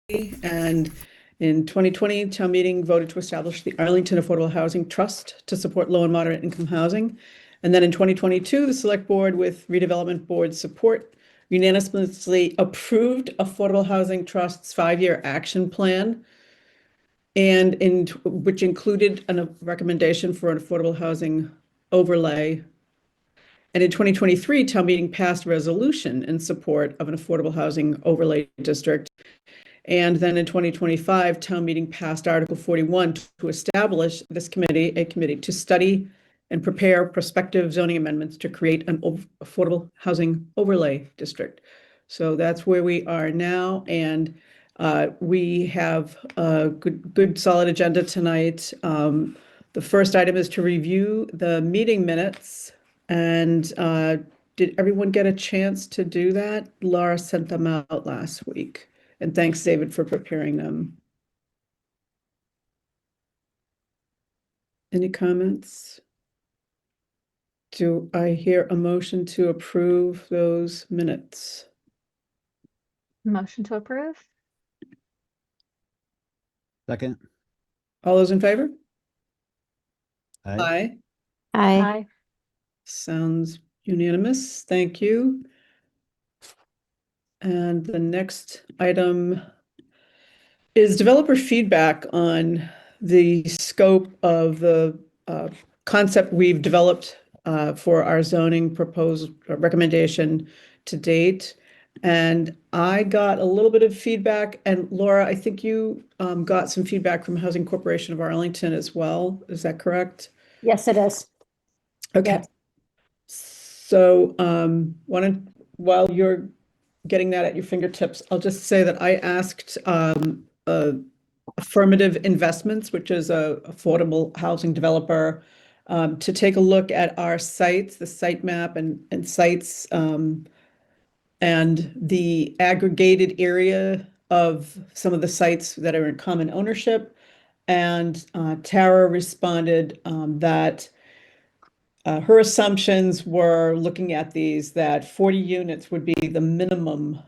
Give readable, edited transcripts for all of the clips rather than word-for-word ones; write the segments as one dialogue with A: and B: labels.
A: And in 2020, town meeting voted to establish the Arlington Affordable Housing Trust to support low and moderate income housing. And then in 2022, the Select Board, with Redevelopment Board support, unanimously approved Affordable Housing Trust's 5-year action plan, and which included a recommendation for an affordable housing overlay. And in 2023, town meeting passed a resolution in support of an affordable housing overlay district. And then in 2025, town meeting passed Article 41 to establish this committee, a committee to study and prepare prospective zoning amendments to create an affordable housing overlay district. So that's where we are now. And we have a good solid agenda tonight. The first item is to review the meeting minutes. And did everyone get a chance to do that? Laura sent them out last week. And thanks, David, for preparing them. Any comments? Do I hear a motion to approve those minutes?
B: Motion to approve.
C: Second.
A: All those in favor?
C: Aye.
B: Aye.
A: Sounds unanimous. Thank you. And the next item is developer feedback on the scope of the concept we've developed for our zoning proposed recommendation to date. And I got a little bit of feedback. And Laura, I think you got some feedback from Housing Corporation of Arlington as well. Is that correct?
D: Yes, it is.
A: Okay.
D: Yes.
A: So while you're getting that at your fingertips, I'll just say that I asked Affirmative Investments, which is a affordable housing developer, to take a look at our sites, the site map and sites, and the aggregated area of some of the sites that are in common ownership. And Tara responded that her assumptions were, looking at these, that 40 units would be the minimum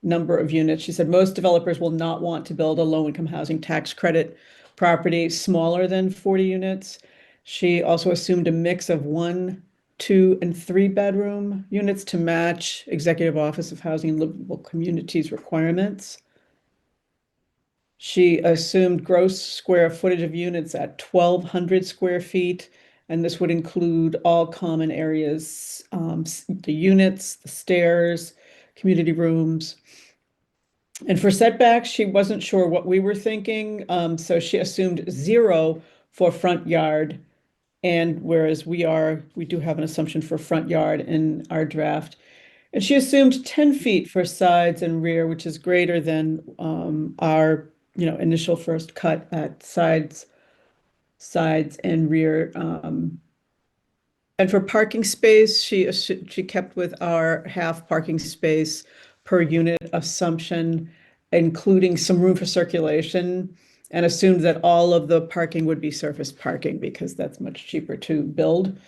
A: number of units. She said most developers will not want to build a low-income housing tax credit property smaller than 40 units. She also assumed a mix of 1, 2, and 3 bedroom units to match Executive Office of Housing and Livable Communities requirements. She assumed gross square footage of units at 1,200 square feet. And this would include all common areas, the units, the stairs, community rooms. And for setbacks, she wasn't sure what we were thinking. So she assumed 0 for front yard. And whereas we do have an assumption for front yard in our draft. And she assumed 10 feet for sides and rear, which is greater than our initial first cut at sides and rear. And for parking space, she kept with our half parking space per unit assumption, including some room for circulation, and assumed that all of the parking would be surface parking because that's much cheaper to build.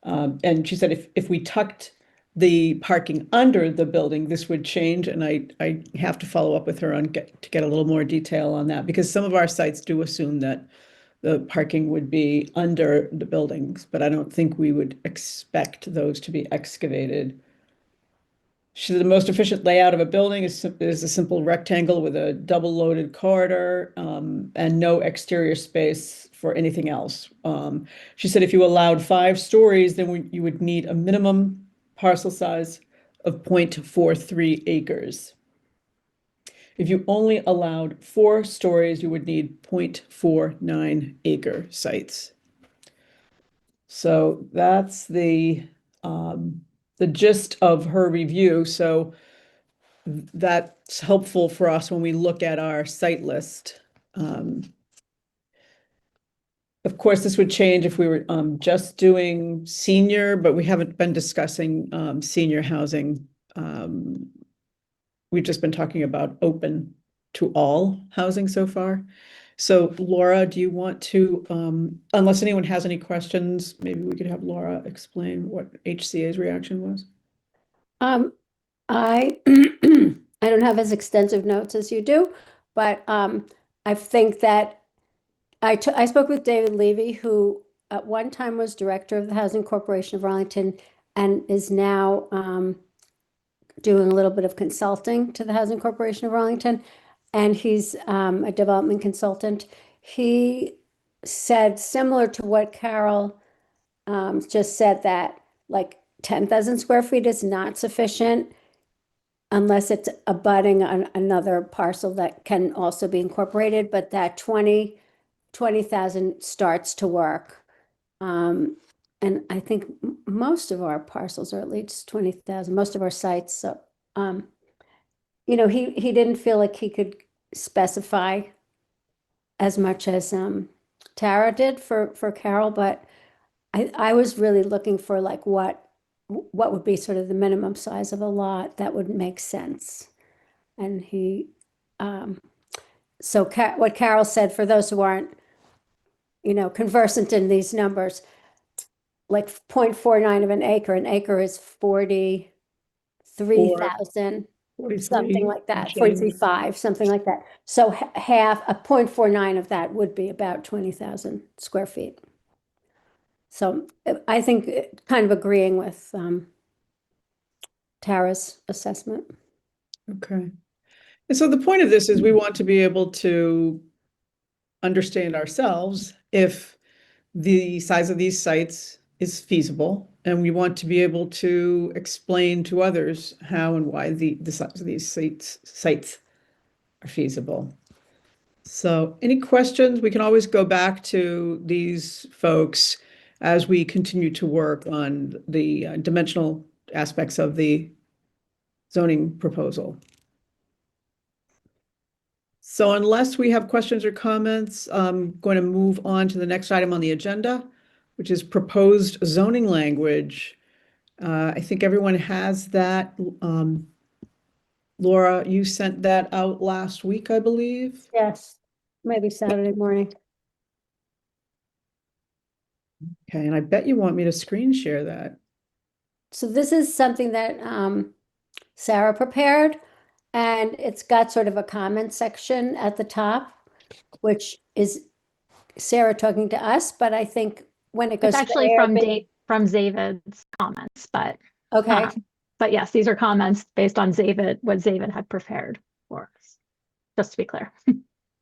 A: And she said if we tucked the parking under the building, this would change. And I have to follow up with her to get a little more detail on that, because some of our sites do assume that the parking would be under the buildings, but I don't think we would expect those to be excavated. She said the most efficient layout of a building is a simple rectangle with a double loaded corridor and no exterior space for anything else. She said if you allowed 5 stories, then you would need a minimum parcel size of 0.43 acres. If you only allowed 4 stories, you would need 0.49 acre sites. So that's the gist of her review. So that's helpful for us when we look at our site list. Of course, this would change if we were just doing senior, but we haven't been discussing senior housing. We've just been talking about open to all housing so far. So Laura, do you want to, unless anyone has any questions, maybe we could have Laura explain what HCA's reaction was?
D: I I don't have as extensive notes as you do,
C: But I think that I spoke with David Levy, who at one time was director of the Housing Corporation of Arlington and is now doing a little bit of consulting to the Housing Corporation of Arlington. And he's a development consultant. He said similar to what Carol just said, that like 10,000 square feet is not sufficient unless it's abutting on another parcel that can also be incorporated, but that 20,000 starts to work. And I think most of our parcels are at least 20,000, most of our sites. So, he didn't feel like he could specify as much as Tara did for Carol, but I was really looking for like what would be sort of the minimum size of a lot that would make sense. And what Carol said, for those who aren't, conversant in these numbers, like 0.49 of an acre is 43,000,
A: 43,
C: something like that,
A: change.
C: 43.5, something like that. So half, a 0.49 of that would be about 20,000 square feet. So I think kind of agreeing with Tara's assessment.
A: Okay. And so the point of this is we want to be able to understand ourselves if the size of these sites is feasible, and we want to be able to explain to others how and why the size of these sites are feasible. So any questions? We can always go back to these folks as we continue to work on the dimensional aspects of the zoning proposal. So unless we have questions or comments, I'm going to move on to the next item on the agenda, which is proposed zoning language. I think everyone has that. Laura, you sent that out last week, I believe.
C: Yes, maybe Saturday morning.
A: Okay, and I bet you want me to screen share that.
C: So this is something that Sarah prepared, and it's got sort of a comment section at the top, which is Sarah talking to us, but I think when it goes
B: It's
C: to
B: actually
C: the
B: from David's comments, but
C: okay.
B: But yes, these are comments based on what David had prepared for us, just to be clear.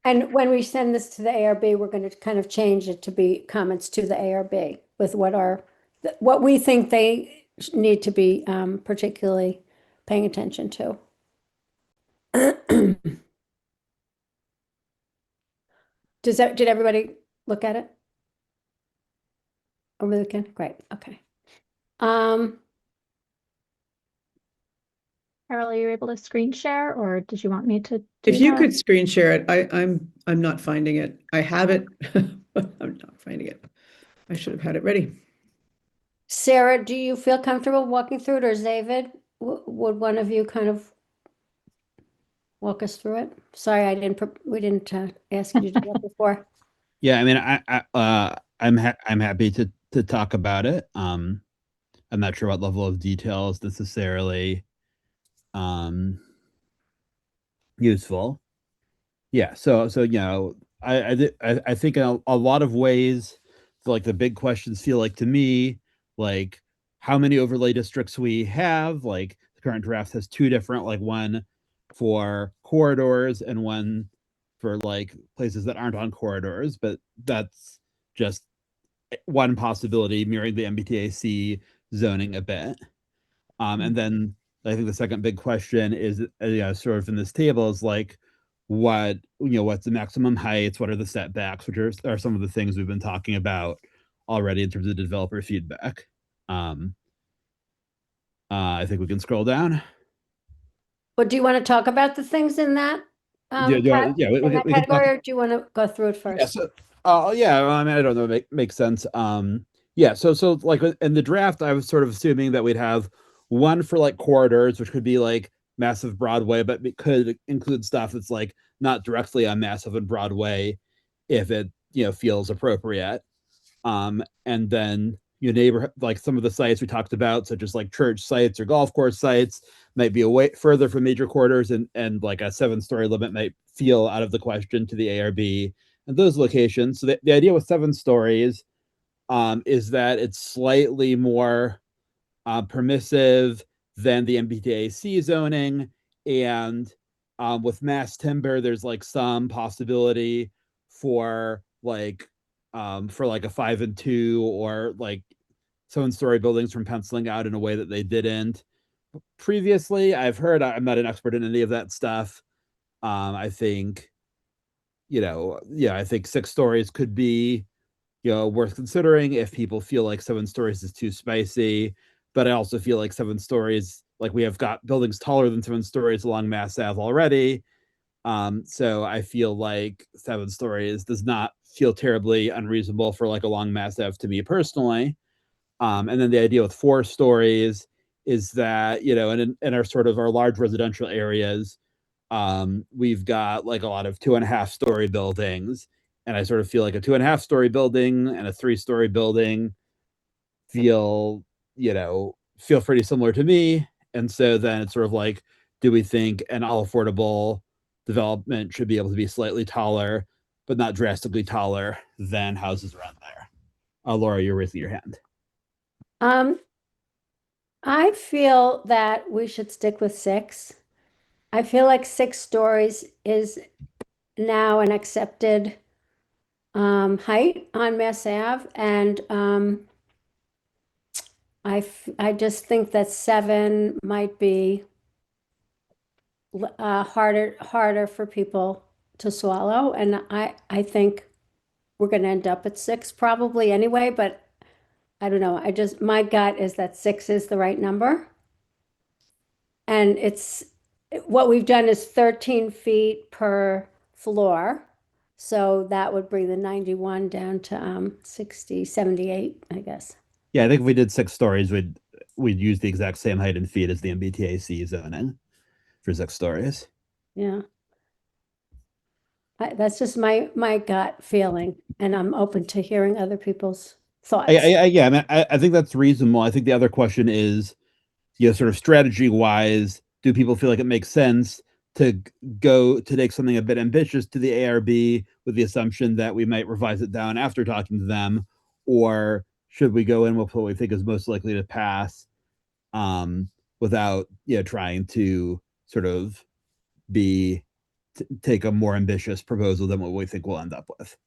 C: And when we send this to the ARB, we're going to kind of change it to be comments to the ARB with what we think they need to be particularly paying attention to. Did everybody look at it over the weekend? Great. Okay.
B: Carol, are you able to screen share, or did you want me to do
A: If you
B: that?
A: could screen share it, I'm not finding it. I have it, but I'm not finding it. I should have had it ready.
C: Sarah, do you feel comfortable walking through it, or David? Would one of you kind of walk us through it? Sorry, we didn't ask you to do that before.
D: Yeah, I mean, I'm happy to talk about it. I'm not sure what level of detail is necessarily useful. Yeah, so I think in a lot of ways, like the big questions feel like to me, like how many overlay districts we have. Like the current draft has two different, like one for corridors and one for like places that aren't on corridors, but that's just one possibility, mirroring the MBTAC zoning a bit. And then I think the second big question is, sort of in this table is like, what's the maximum heights? What are the setbacks? Which are some of the things we've been talking about already in terms of developer feedback. I think we can scroll down.
C: Well, do you want to talk about the things in that?
D: We
C: in that
D: can talk.
C: category, or do you want to go through it first?
D: Yeah, so, I mean, I don't know, makes sense. Yeah, so like in the draft, I was sort of assuming that we'd have one for like corridors, which could be like massive Broadway, but it could include stuff that's like not directly on massive and Broadway if it, feels appropriate. And then neighbor, like some of the sites we talked about, such as like church sites or golf course sites, might be away further from major corridors, and like a 7-story limit might feel out of the question to the ARB and those locations. So the idea with 7 stories is that it's slightly more permissive than the MBTAC zoning, and with mass timber, there's like some possibility for like a 5 and 2 or like 7-story buildings from penciling out in a way that they didn't previously. I've heard, I'm not an expert in any of that stuff. I think, I think 6 stories could be, worth considering if people feel like 7 stories is too spicy. But I also feel like 7 stories, like we have got buildings taller than 7 stories along Mass Ave already. So I feel like 7 stories does not feel terribly unreasonable for like along Mass Ave to me personally. And then the idea with 4 stories is that, in our sort of our large residential areas, we've got like a lot of 2.5-story buildings. And I sort of feel like a 2.5-story building and a 3-story building feel, feel pretty similar to me. And so then it's sort of like, do we think an all affordable development should be able to be slightly taller, but not drastically taller than houses around there? Laura, you're raising your hand.
C: I feel that we should stick with 6. I feel like 6 stories is now an accepted height on Mass Ave, and I just think that 7 might be harder for people to swallow, and I think we're going to end up at 6 probably anyway, but I don't know. My gut is that 6 is the right number. And what we've done is 13 feet per floor. So that would bring the 91 down to 60, 78, I guess.
D: Yeah, I think if we did 6 stories, we'd use the exact same height and feet as the MBTAC zoning for 6 stories.
C: Yeah. That's just my gut feeling, and I'm open to hearing other people's thoughts.
D: I think that's reasonable. I think the other question is, sort of strategy wise, do people feel like it makes sense to take something a bit ambitious to the ARB with the assumption that we might revise it down after talking to them, or should we go in with what we think is most likely to pass, without trying to sort of take a more ambitious proposal than what we think we'll end up with?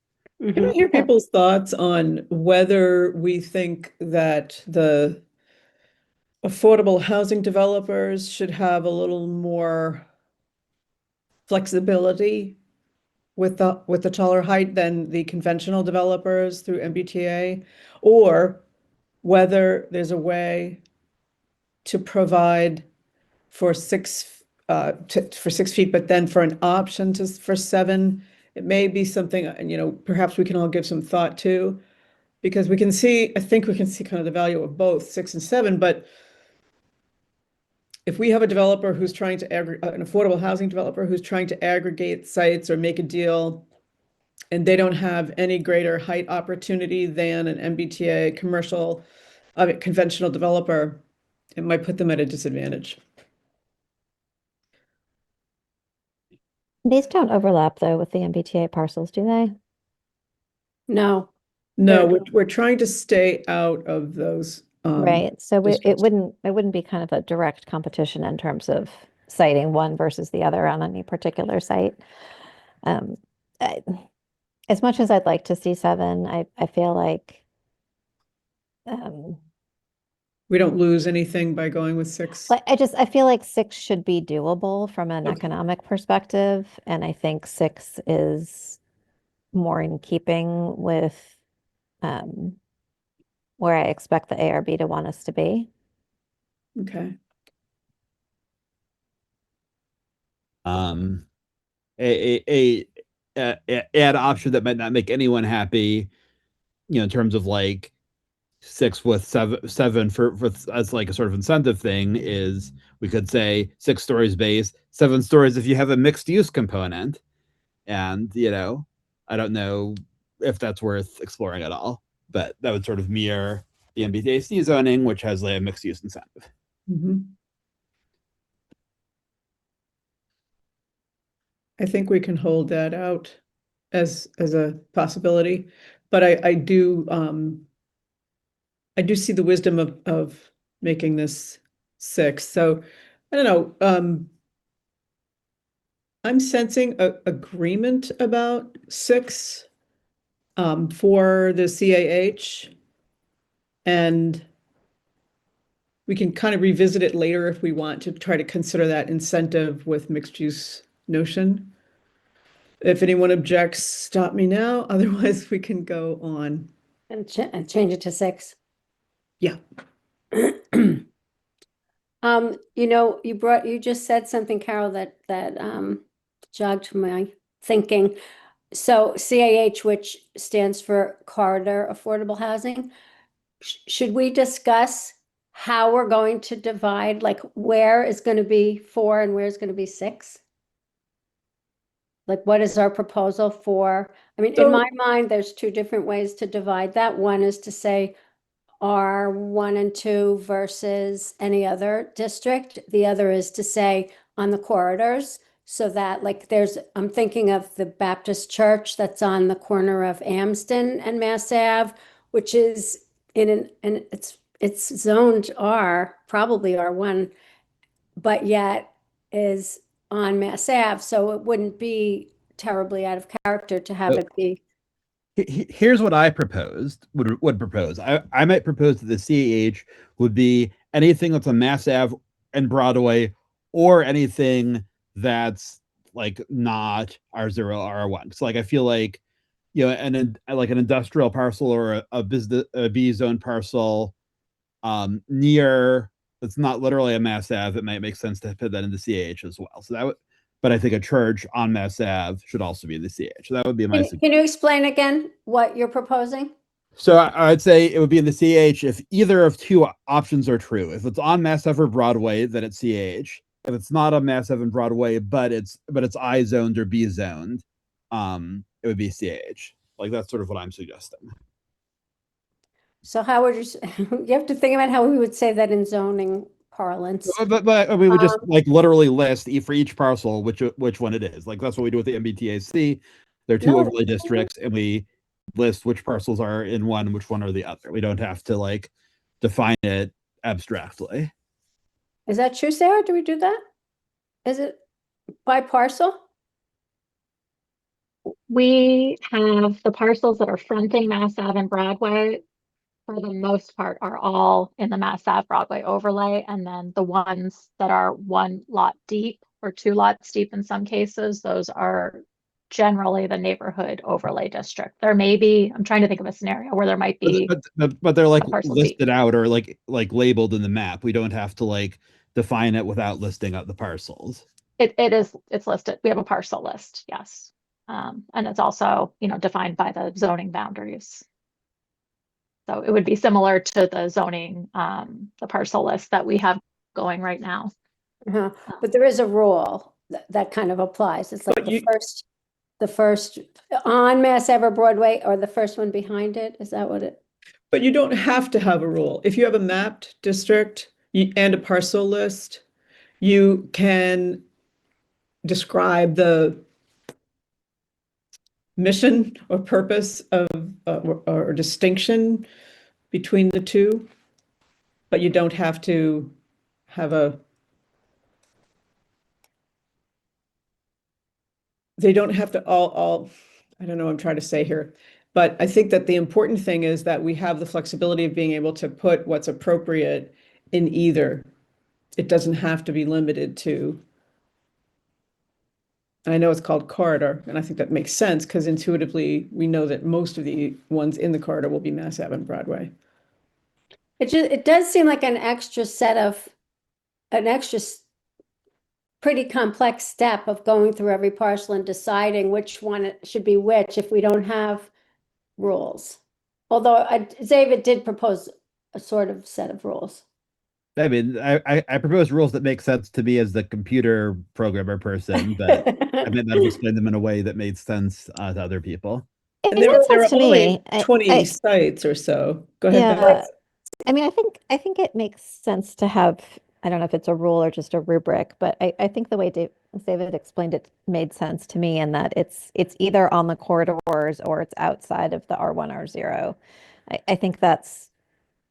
A: Can I hear people's thoughts on whether we think that the affordable housing developers should have a little more flexibility with the taller height than the conventional developers through MBTA, or whether there's a way to provide for 6 for 6 feet, but then for an option for 7. It may be something, perhaps we can all give some thought to, because I think we can see kind of the value of both 6 and 7, but if we have a developer who's trying to an affordable housing developer who's trying to aggregate sites or make a deal, and they don't have any greater height opportunity than an MBTA conventional developer, it might put them at a disadvantage.
E: These don't overlap though with the MBTA parcels, do they?
C: No.
A: No, we're trying to stay out of those.
E: Right. So it
A: districts.
E: wouldn't be kind of a direct competition in terms of citing one versus the other on any particular site. As much as I'd like to see 7, I feel like
A: We don't lose anything by going with 6.
E: I feel like 6 should be doable from an
A: Okay.
E: economic perspective, and I think 6 is more in keeping with where I expect the ARB to want us to be.
A: Okay.
D: Add option that might not make anyone happy, in terms of like 6 with 7 for as like a sort of incentive thing, is we could say 6 stories base, 7 stories if you have a mixed use component. And I don't know if that's worth exploring at all, but that would sort of mirror the MBTAC zoning, which has like a mixed use incentive.
A: Mm-hmm. I think we can hold that out as a possibility. But I do see the wisdom of making this 6. So I don't know. I'm sensing a agreement about 6 for the CAH. And we can kind of revisit it later if we want to try to consider that incentive with mixed use notion. If anyone objects, stop me now. Otherwise, we can go on.
C: And change it to 6.
A: Yeah.
C: You just said something, Carol, that jogged my thinking. So CAH, which stands for Corridor Affordable Housing, should we discuss how we're going to divide, like where is going to be 4 and where is going to be 6? Like, what is our proposal for? I mean, in my mind, there's 2 different ways to divide that. One is to say R1 and 2 versus any other district. The other is to say on the corridors, so that like I'm thinking of the Baptist church that's on the corner of Amsden and Mass Ave, which is and it's zoned R, probably R1, but yet is on Mass Ave, so it wouldn't be terribly out of character to have it be.
D: Here's what I would propose. I might propose that the CAH would be anything that's on Mass Ave and Broadway, or anything that's like not R0, R1. So like I feel like, you know, like an industrial parcel or a B zone parcel near, it's not literally a Mass Ave, it might make sense to put that in the CAH as well. So that would, but I think a church on Mass Ave should also be in the CAH. So that would be my
C: Can you explain again what you're proposing?
D: So I'd say it would be in the CH if either of 2 options are true. If it's on Mass Ave or Broadway, then it's CH. If it's not on Mass Ave and Broadway, but it's I zoned or B zoned, it would be CH. Like that's sort of what I'm suggesting.
C: So how would you have to think about how we would say that in zoning parlance.
D: But we would just like literally list for each parcel which one it is. Like that's what we do with the MBTAC. There are 2
C: No.
D: overlay districts, and we list which parcels are in one, which one are the other. We don't have to like define it abstractly.
C: Is that true, Sarah? Do we do that? Is it by parcel?
B: We have the parcels that are fronting Mass Ave and Broadway, for the most part, are all in the Mass Ave Broadway overlay. And then the ones that are 1 lot deep or 2 lots deep in some cases, those are generally the neighborhood overlay district. There may be, I'm trying to think of a scenario where there might be,
D: But they're like
B: parcel
D: listed out or like labeled in the map. We don't have to like define it without listing out the parcels.
B: it's listed. We have a parcel list, yes. And it's also, defined by the zoning boundaries. So it would be similar to the zoning, the parcel list that we have going right now.
C: But there is a rule that kind of applies. It's like
A: But
C: the first on Mass Ave or Broadway, or the first one behind it. Is that what it?
A: But you don't have to have a rule. If you have a mapped district and a parcel list, you can describe the mission or purpose of or distinction between the 2, but you don't have to have they don't have to all I don't know what I'm trying to say here, but I think that the important thing is that we have the flexibility of being able to put what's appropriate in either. It doesn't have to be limited to. I know it's called corridor, and I think that makes sense because intuitively we know that most of the ones in the corridor will be Mass Ave and Broadway.
C: It does seem like an extra pretty complex step of going through every parcel and deciding which one it should be which if we don't have rules. Although David did propose a sort of set of rules.
D: I mean, I propose rules that make sense to me as the computer programmer person, but I meant not explain them in a way that made sense to other people.
E: It
A: And there
E: makes
A: are
E: sense to
A: only
E: me.
A: 20 sites or so. Go ahead,
E: Yeah.
A: Beth.
E: I mean, I think it makes sense to have, I don't know if it's a rule or just a rubric, but I think the way David explained it, made sense to me in that it's either on the corridors or it's outside of the R1, R0. I think that's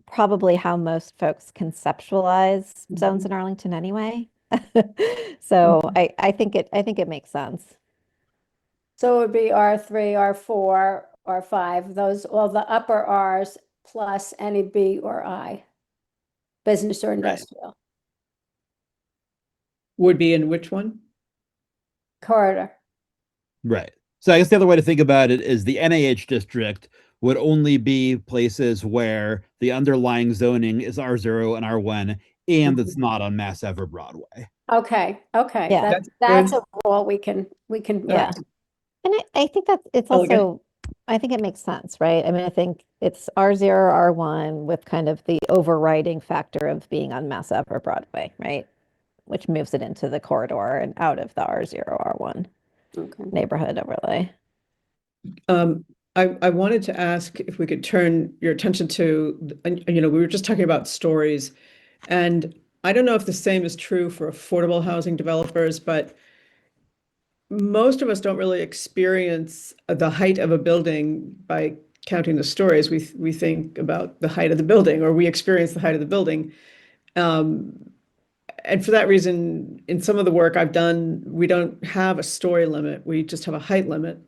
E: probably how most folks conceptualize zones in Arlington anyway. So I think it makes sense.
C: So it would be R3, R4, R5, those, all the upper Rs plus any B or I, business or industrial
A: Would be in which one?
C: corridor.
D: Right. So I guess the other way to think about it is the NAH district would only be places where the underlying zoning is R0 and R1 and it's not on Mass Ave or Broadway.
C: Okay, okay,
E: Yeah.
C: that's
A: good.
C: a rule we can,
E: Yeah. And I think that it's
A: Elegant.
E: also, I think it makes sense, right? I mean, I think it's R0, R1 with kind of the overriding factor of being on Mass Ave or Broadway, right? Which moves it into the corridor and out of the R0, R1
C: Okay.
E: neighborhood overlay.
A: I wanted to ask if we could turn your attention to, we were just talking about stories, and I don't know if the same is true for affordable housing developers, but most of us don't really experience the height of a building by counting the stories. We think about the height of the building, or we experience the height of the building. And for that reason, in some of the work I've done, we don't have a story limit. We just have a height limit.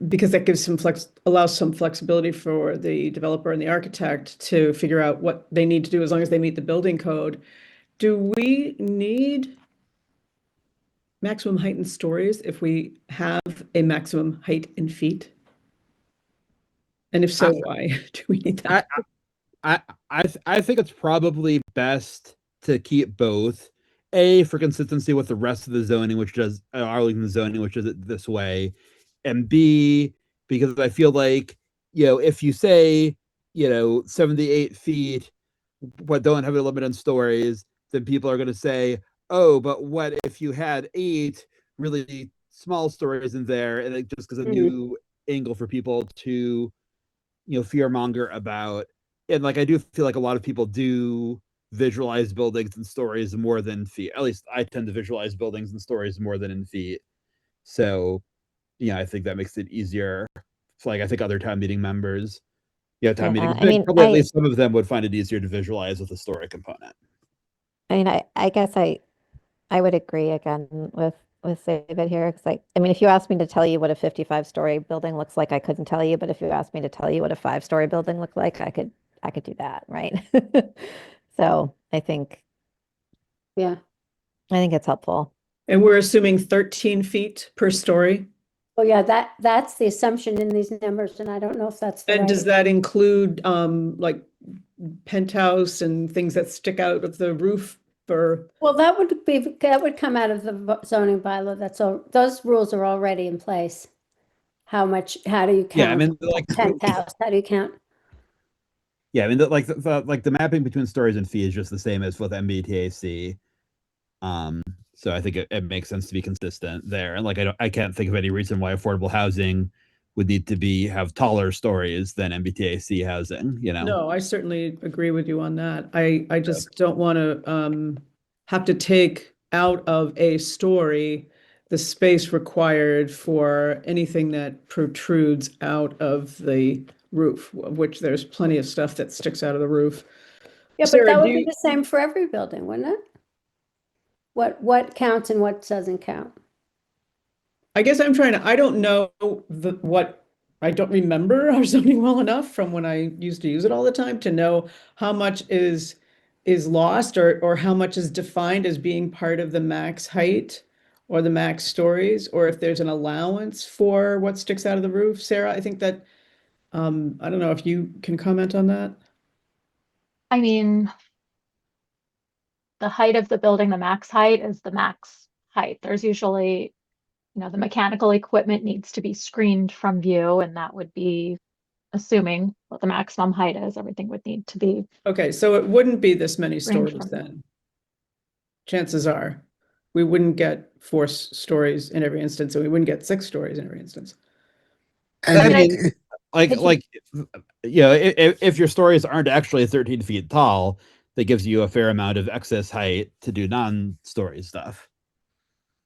A: Because that gives allows some flexibility for the developer and the architect to figure out what they need to do as long as they meet the building code. Do we need maximum height in stories if we have a maximum height in feet? And if so, why do we need that?
D: I think it's probably best to keep both. A, for consistency with the rest of the zoning, which does Arlington zoning, which does it this way, and B, because I feel like, if you say, 78 feet, but don't have a limit on stories, then people are going to say, oh, but what if you had 8 really small stories in there, and it just gives a new angle for people to, fear monger about. And like, I do feel like a lot of people do visualize buildings and stories more than feet. At least I tend to visualize buildings and stories more than in feet. So, I think that makes it easier. It's like, I think other town meeting members, town meeting,
E: I mean,
D: probably at least some of them would find it easier to visualize with a story component.
E: I guess I would agree again with David here. Because I mean, if you asked me to tell you what a 55-story building looks like, I couldn't tell you. But if you asked me to tell you what a 5-story building looked like, I could do that, right? So
C: Yeah.
E: I think it's helpful.
A: And we're assuming 13 feet per story.
C: Oh, yeah, that's the assumption in these numbers, and I don't know if that's the
A: And does
C: right.
A: that include like penthouse and things that stick out of the roof for?
C: Well, that would come out of the zoning bylaw. Those rules are already in place. How do you
D: Yeah, I
C: count
D: mean, like,
C: penthouse? How do you count?
D: yeah, I mean, like the mapping between stories and feet is just the same as with MBTAC. So I think it makes sense to be consistent there. And like, I can't think of any reason why affordable housing would need to have taller stories than MBTAC housing,
A: No, I certainly agree with you on that. I just don't want to have to take out of a story the space required for anything that protrudes out of the roof, of which there's plenty of stuff that sticks out of the roof.
C: Yeah, but
A: Sarah,
C: that
A: do
C: would be
A: you,
C: the same for every building, wouldn't it? What counts and what doesn't count?
A: I guess I don't know I don't remember our zoning well enough from when I used to use it all the time to know how much is lost or how much is defined as being part of the max height or the max stories, or if there's an allowance for what sticks out of the roof. Sarah, I think that I don't know if you can comment on that.
B: I mean, the height of the building, the max height is the max height. There's usually, the mechanical equipment needs to be screened from view, and that would be assuming what the maximum height is. Everything would need to be
A: Okay, so it wouldn't be this many
B: screened
A: stories
B: from view.
A: then. Chances are we wouldn't get 4 stories in every instance, and we wouldn't get 6 stories in every instance.
D: I
F: And
D: mean, if your stories aren't actually 13 feet tall, that gives you a fair amount of excess height to do non-story stuff.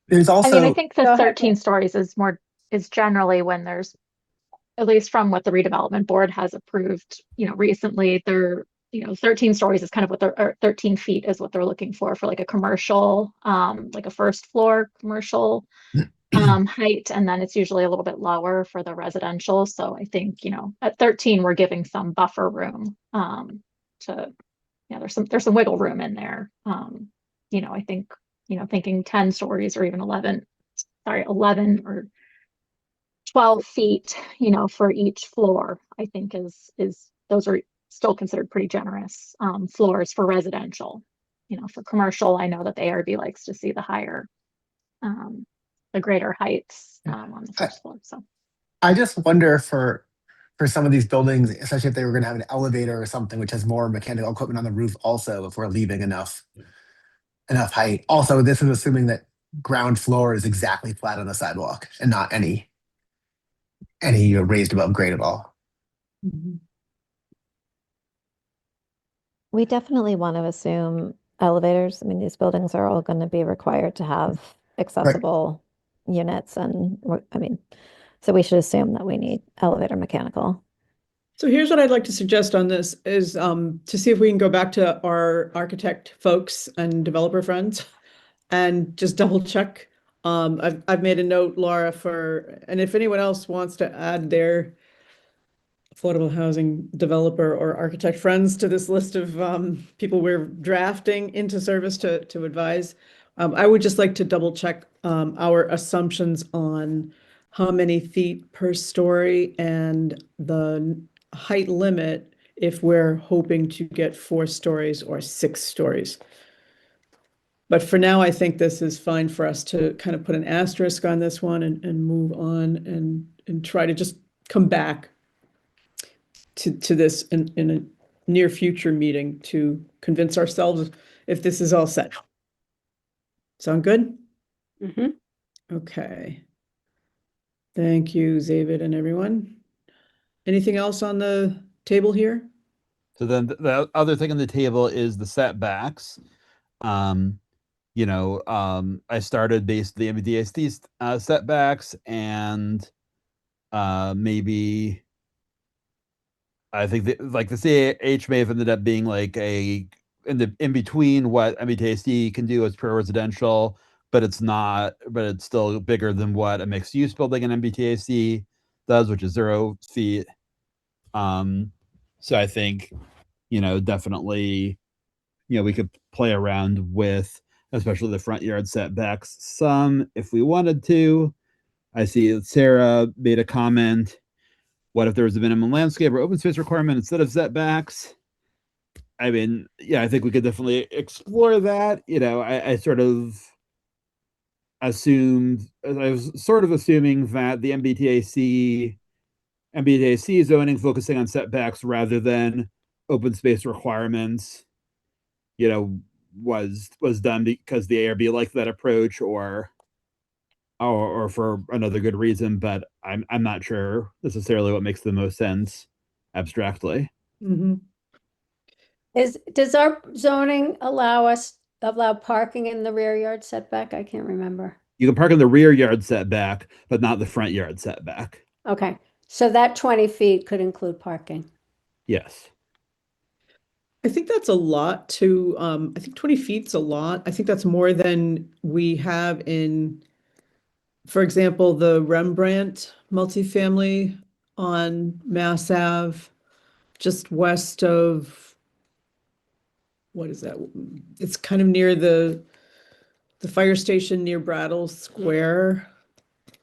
F: There's
B: I mean, I
F: also,
B: think
C: Go
B: the
C: ahead,
B: 13
C: Liz.
B: stories is generally when there's, at least from what the redevelopment board has approved, recently, 13 stories is kind of what or 13 feet is what they're looking for like a commercial, like a first floor commercial height, and then it's usually a little bit lower for the residential. So I think, at 13, we're giving some buffer room to, there's some wiggle room in there. I think, thinking 10 stories or even 11 or 12 feet, for each floor, I think is those are still considered pretty generous floors for residential. For commercial, I know that the ARB likes to see the greater heights on the
F: I,
B: first floor. So
F: I just wonder for some of these buildings, especially if they were going to have an elevator or something which has more mechanical equipment on the roof also, if we're leaving enough height. Also, this is assuming that ground floor is exactly flat on the sidewalk and not any raised above grade at all.
A: Mhm.
E: We definitely want to assume elevators. I mean, these buildings are all going to be required to have
F: Right.
E: accessible units, and I mean, so we should assume that we need elevator mechanical.
A: So here's what I'd like to suggest on this is to see if we can go back to our architect folks and developer friends and just double check. I've made a note, Laura, and if anyone else wants to add their affordable housing developer or architect friends to this list of people we're drafting into service to advise. I would just like to double check our assumptions on how many feet per story and the height limit if we're hoping to get 4 stories or 6 stories. But for now, I think this is fine for us to kind of put an asterisk on this one and move on and try to just come back to this in a near future meeting to convince ourselves if this is all set. Sound good?
C: Mhm.
A: Okay. Thank you, David and everyone. Anything else on the table here?
D: So then the other thing on the table is the setbacks. Um, I started based the MBDSD setbacks, and maybe I think that like the CH may have ended up being like in between what MBTSD can do as pure residential, but it's still bigger than what a mixed use building in MBTSD does, which is 0 feet. So I think, definitely, we could play around with, especially the front yard setbacks some if we wanted to. I see Sarah made a comment. What if there was a minimum landscape or open space requirement instead of setbacks? I mean, yeah, I think we could definitely explore that. I sort of I was sort of assuming that the MBTAC zoning focusing on setbacks rather than open space requirements, was done because the ARB liked that approach or for another good reason, but I'm not sure necessarily what makes the most sense abstractly.
A: Mhm.
C: Does our zoning allow parking in the rear yard setback? I can't remember.
D: You can park in the rear yard setback, but not the front yard setback.
C: Okay, so that 20 feet could include parking.
D: Yes.
A: I think that's a lot I think 20 feet's a lot. I think that's more than we have in, for example, the Rembrandt multifamily on Mass Ave, just west of, what is that? It's kind of near the fire station near Brattle Square.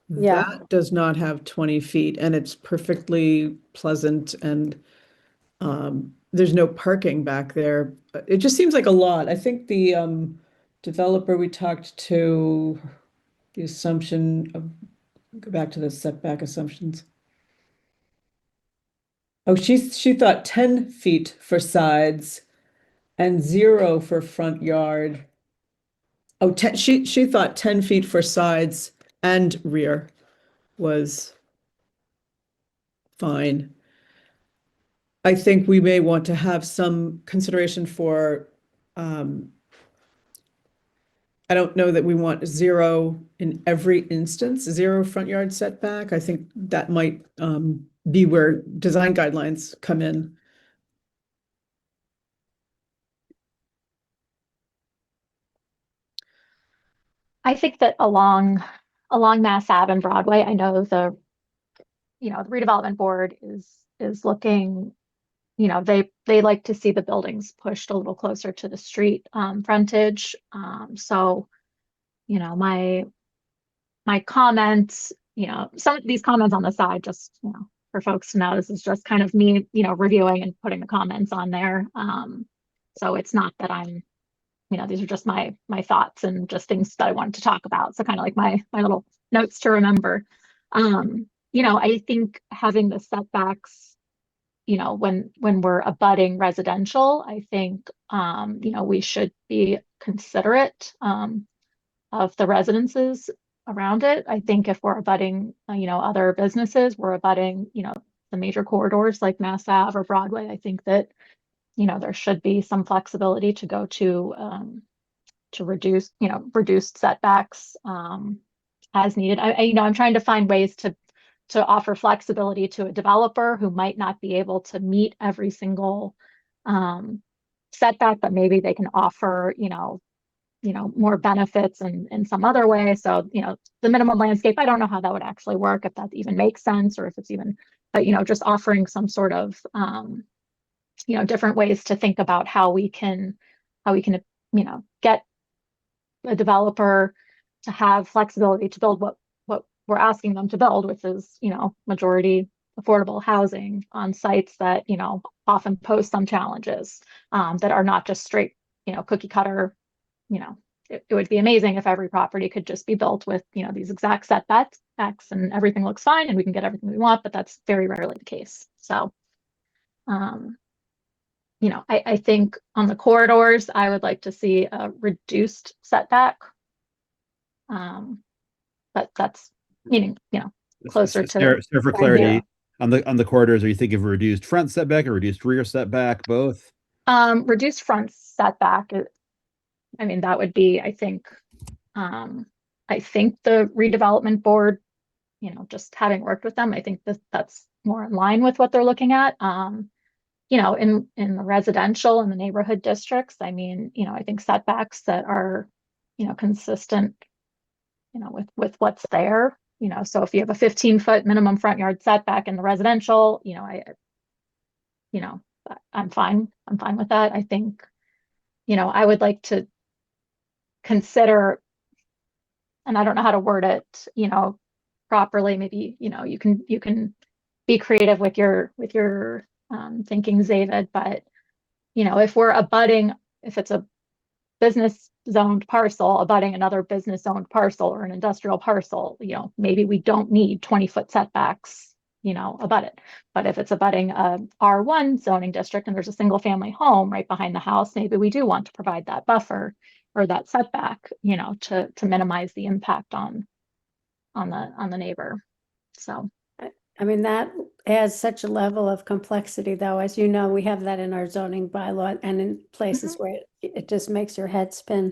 C: Yeah.
A: That does not have 20 feet and it's perfectly pleasant and there's no parking back there. It just seems like a lot. I think the developer we talked to, the assumption of, go back to the setback assumptions. Oh, she thought 10 feet for sides and 0 for front yard. Oh, she thought 10 feet for sides and rear was fine. I think we may want to have some consideration for I don't know that we want zero in every instance, zero front yard setback. I think that might be where design guidelines come in.
B: I think that along Mass Ave and Broadway, I know the redevelopment board is looking, they like to see the buildings pushed a little closer to the street frontage. So, my comments, some of these comments on the side, just, for folks to know, this is just kind of me, reviewing and putting the comments on there. So it's not that these are just my thoughts and just things that I wanted to talk about. So kind of like my little notes to remember. I think having the setbacks, when we're abutting residential, I think we should be considerate of the residences around it. I think if we're abutting, other businesses, we're abutting, the major corridors like Mass Ave or Broadway. I think that, there should be some flexibility to go to reduce, reduced setbacks as needed. I'm trying to find ways to offer flexibility to a developer who might not be able to meet every single setback, but maybe they can offer, more benefits in some other way. So, the minimum landscape, I don't know how that would actually work, if that even makes sense, or if it's even, but, just offering some sort of, different ways to think about how we can, get a developer to have flexibility to build what we're asking them to build, which is, majority affordable housing on sites that, often pose some challenges that are not just straight, cookie cutter. It would be amazing if every property could just be built with, these exact setbacks and everything looks fine and we can get everything we want, but that's very rarely the case. So, I think on the corridors, I would like to see a reduced setback. But that's meaning, closer to
D: So for
C: Right here.
D: clarity, on the corridors, are you thinking of a reduced front setback or reduced rear setback, both?
B: reduced front setback. That would be, I think the redevelopment board, just having worked with them, I think that's more in line with what they're looking at. In the residential and the neighborhood districts, I think setbacks that are, consistent, with what's there. So if you have a 15-foot minimum front yard setback in the residential, you know, I'm fine with that. I think, I would like to consider, and I don't know how to word it, properly. Maybe, you can be creative with your thinking, David, but if it's a business zoned parcel abutting another business zoned parcel or an industrial parcel, maybe we don't need 20-foot setbacks, abut it. But if it's abutting a R1 zoning district and there's a single family home right behind the house, maybe we do want to provide that buffer or that setback, to minimize the impact on the neighbor. So
C: That adds such a level of complexity, though. As you know, we have that in our zoning bylaw and in places where it just makes your head spin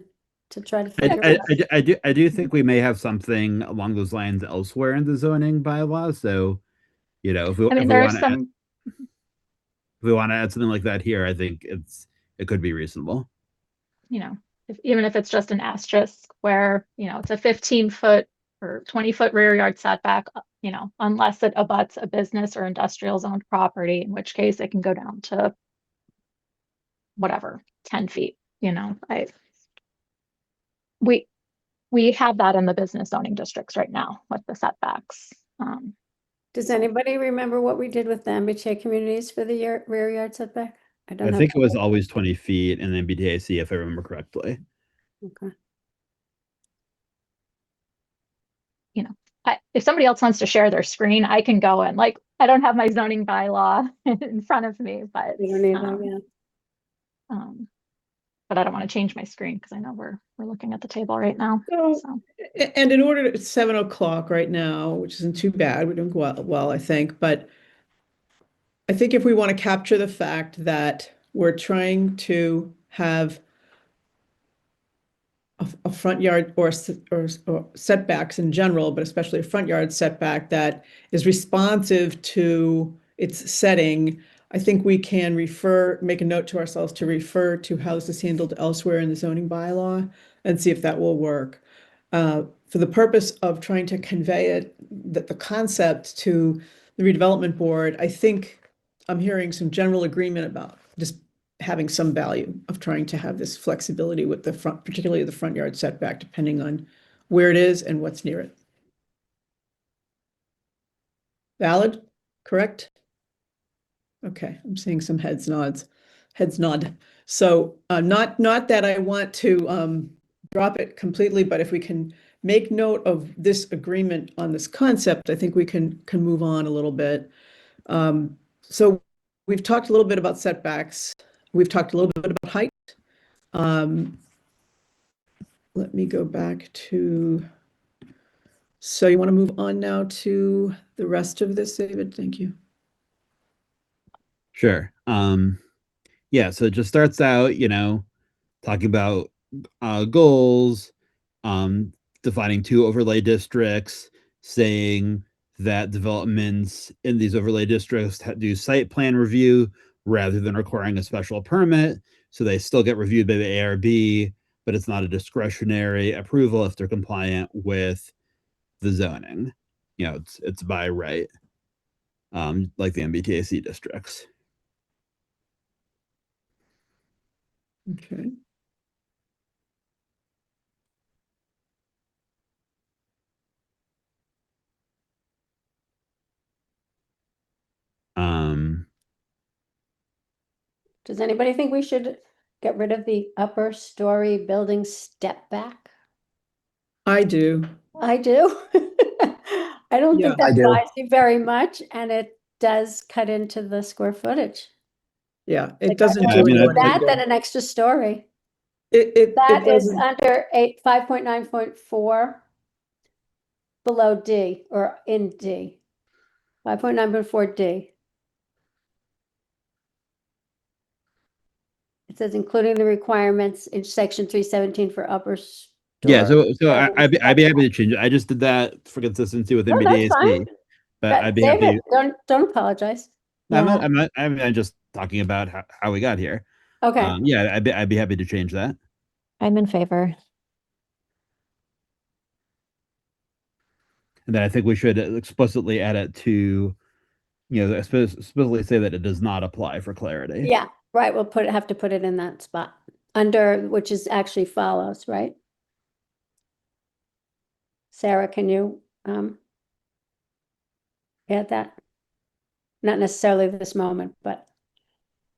C: to try to figure it out.
D: I do think we may have something along those lines elsewhere in the zoning bylaws. So, if we
B: there are
D: want to
B: some,
D: add something like that here, I think it could be reasonable.
B: even if it's just an asterisk where, it's a 15-foot or 20-foot rear yard setback, unless it abuts a business or industrial zoned property, in which case it can go down to whatever, 10 feet. We have that in the business zoning districts right now with the setbacks.
C: Does anybody remember what we did with the MBTA communities for the rear yard setback? I don't
D: I
C: have.
D: think it was always 20 feet in MBTAC, if I remember correctly.
C: Okay.
B: If somebody else wants to share their screen, I can go and I don't have my zoning bylaw in front of me, but
C: We don't need
B: but I don't want to change my screen because I know we're looking at the table right now.
A: So, and in order it's 7 o'clock right now, which isn't too bad. We're doing well, I think. But I think if we want to capture the fact that we're trying to have a front yard or setbacks in general, but especially a front yard setback that is responsive to its setting, I think we can make a note to ourselves to refer to how this is handled elsewhere in the zoning bylaw and see if that will work. For the purpose of trying to convey the concept to the redevelopment board, I think I'm hearing some general agreement about just having some value of trying to have this flexibility with the front, particularly the front yard setback, depending on where it is and what's near it. Valid? Correct? Okay, I'm seeing some heads nod. So not that I want to drop it completely, but if we can make note of this agreement on this concept, I think we can move on a little bit. So we've talked a little bit about setbacks. We've talked a little bit about height. Let me go back to, so you want to move on now to the rest of this, David? Thank you.
D: Sure. Yeah, so it just starts out, talking about goals, defining 2 overlay districts, saying that developments in these overlay districts do site plan review rather than requiring a special permit. So they still get reviewed by the ARB, but it's not a discretionary approval if they're compliant with the zoning. It's by right, like the MBTAC districts.
A: Okay.
C: Does anybody think we should get rid of the upper story building step back?
A: I do.
C: I do. I don't
A: Yeah.
C: think that
F: I do.
C: buys you very much, and it does cut into the square footage.
A: Yeah, it
C: Like,
A: doesn't
C: I'd
A: do
C: rather
A: anyone any
C: that
A: good.
C: than an extra story.
A: It
C: That is
A: doesn't.
C: under 5.9.4 below D or in D. 5.9.4 D. It says including the requirements in section 317 for upper story.
D: Yeah, so I'd be
C: buildings.
D: happy to change it. I just did that for consistency with
C: No, that's fine.
D: MBDAC, but I'd be
C: David,
D: happy.
C: don't apologize.
D: No,
C: Yeah.
D: I'm just talking about how we got here.
C: Okay.
D: Yeah, I'd be happy to change that.
E: I'm in favor.
D: And then I think we should explicitly add it to, explicitly say that it does not apply for clarity.
C: Yeah, right. We'll have to put it in that spot under, which is actually follows, right? Sarah, can you add that? Not necessarily this moment, but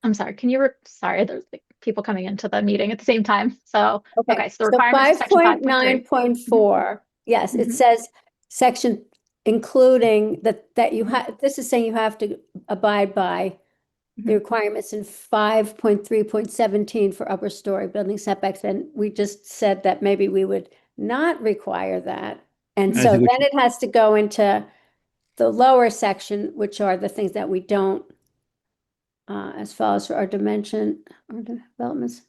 B: I'm sorry, sorry, there's like people coming into the meeting at the same time. So,
C: okay.
B: so the requirements of section 5.3.
C: 5.9.4. Yes, it
B: Mhm.
C: says section including that you have, this is saying you have to abide by the requirements in 5.3.17 for upper story building setbacks. And we just said that maybe we would not require that. And
D: I
C: so
D: think we
C: then it has to go into the lower section, which are the things that we don't, as follows for our dimension or developments.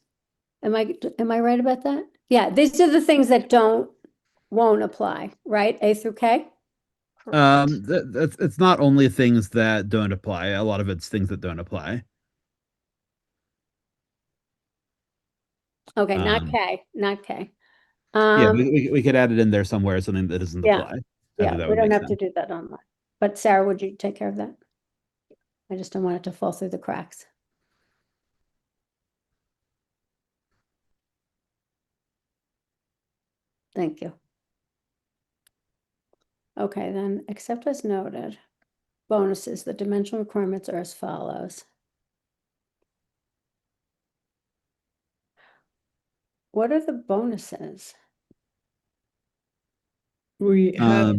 C: Am I right about that? Yeah, these are the things that won't apply, right? A through K?
B: Correct.
D: That's it's not only things that don't apply. A lot of it's things that don't apply.
C: Okay, not
D: Um,
C: K, not K.
D: Yeah, we could add it in there somewhere, something that doesn't
C: Yeah.
D: apply. I
C: Yeah,
D: think that
C: we
D: would
C: don't
D: make
C: have to
D: sense.
C: do that online. But Sarah, would you take care of that? I just don't want it to fall through the cracks. Thank you. Okay, then, except as noted, bonuses, the dimensional requirements are as follows. What are the bonuses?
A: We have,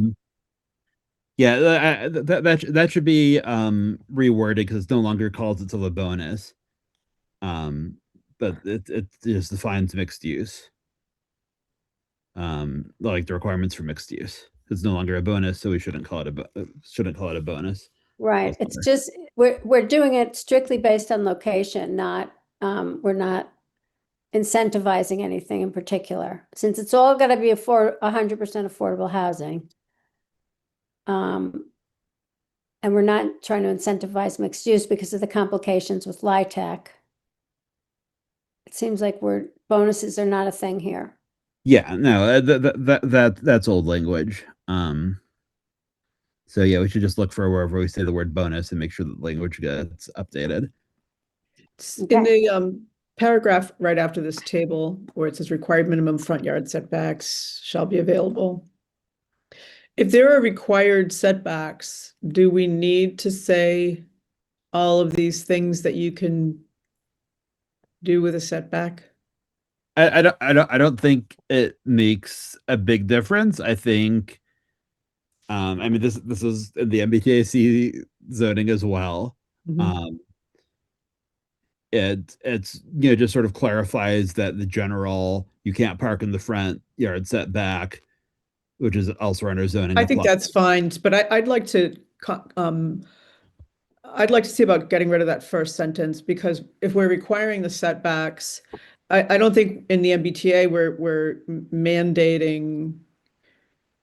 D: Yeah, that should be reworded because it's no longer calls itself a bonus. But it just defines mixed use. Like the requirements for mixed use. It's no longer a bonus, so we shouldn't call it a bonus.
C: Right, it's just, we're doing it strictly based on location, not, we're not incentivizing anything in particular, since it's all got to be 100% affordable housing. And we're not trying to incentivize mixed use because of the complications with LIHTC. It seems like bonuses are not a thing here.
D: Yeah, no, that's old language. So yeah, we should just look for wherever we say the word bonus and make sure that the language gets updated.
A: In
C: Okay.
A: the paragraph right after this table where it says required minimum front yard setbacks shall be available. If there are required setbacks, do we need to say all of these things that you can do with a setback?
D: I don't think it makes a big difference. I think I mean this is in the MBTAC zoning as well.
A: Mhm.
D: It's just sort of clarifies that the general you can't park in the front yard setback, which is elsewhere under zoning,
A: I think
D: applies.
A: that's fine, but I'd like to I'd like to see about getting rid of that first sentence, because if we're requiring the setbacks, I don't think in the MBTA we're mandating,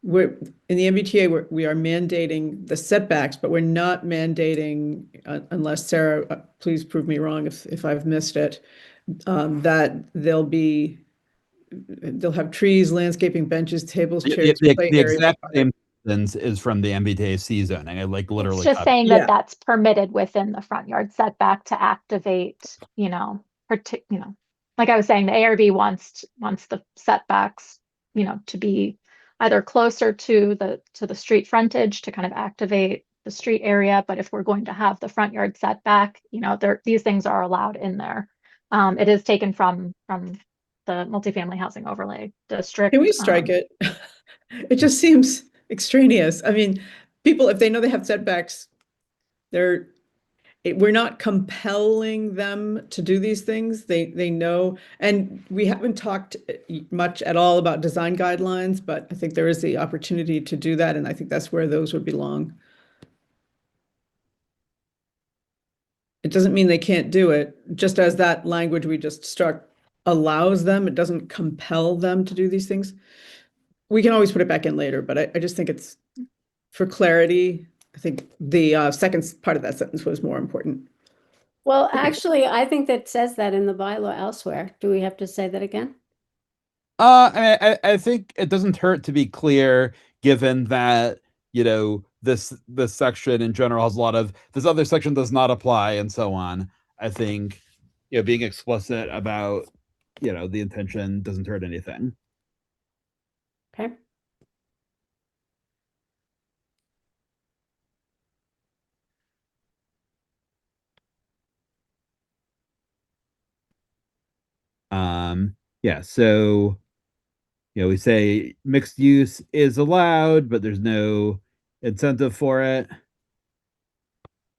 A: we're in the MBTA we are mandating the setbacks, but we're not mandating, unless Sarah, please prove me wrong if I've missed it, that they'll have trees, landscaping, benches, tables, chairs, play
D: The
A: area.
D: exact same sentence is from the MBTAC zoning. I like
B: It's
D: literally
B: just saying
A: Yeah.
B: that that's permitted within the front yard setback to activate, like I was saying, the ARB wants the setbacks, to be either closer to the street frontage to kind of activate the street area. But if we're going to have the front yard setback, these things are allowed in there. It is taken from the multifamily housing overlay district.
A: Can we strike it? It just seems extraneous. I mean, people, if they know they have setbacks, we're not compelling them to do these things. They know, and we haven't talked much at all about design guidelines, but I think there is the opportunity to do that, and I think that's where those would belong. It doesn't mean they can't do it, just as that language we just struck allows them, it doesn't compel them to do these things. We can always put it back in later, but I just think it's, for clarity, I think the second part of that sentence was more important.
C: Well, actually, I think that says that in the bylaw elsewhere. Do we have to say that again?
D: I think it doesn't hurt to be clear, given that this section in general has a lot of this other section does not apply and so on. I think being explicit about the intention doesn't hurt anything.
C: Okay.
D: Yeah, so we say mixed use is allowed, but there's no incentive for it.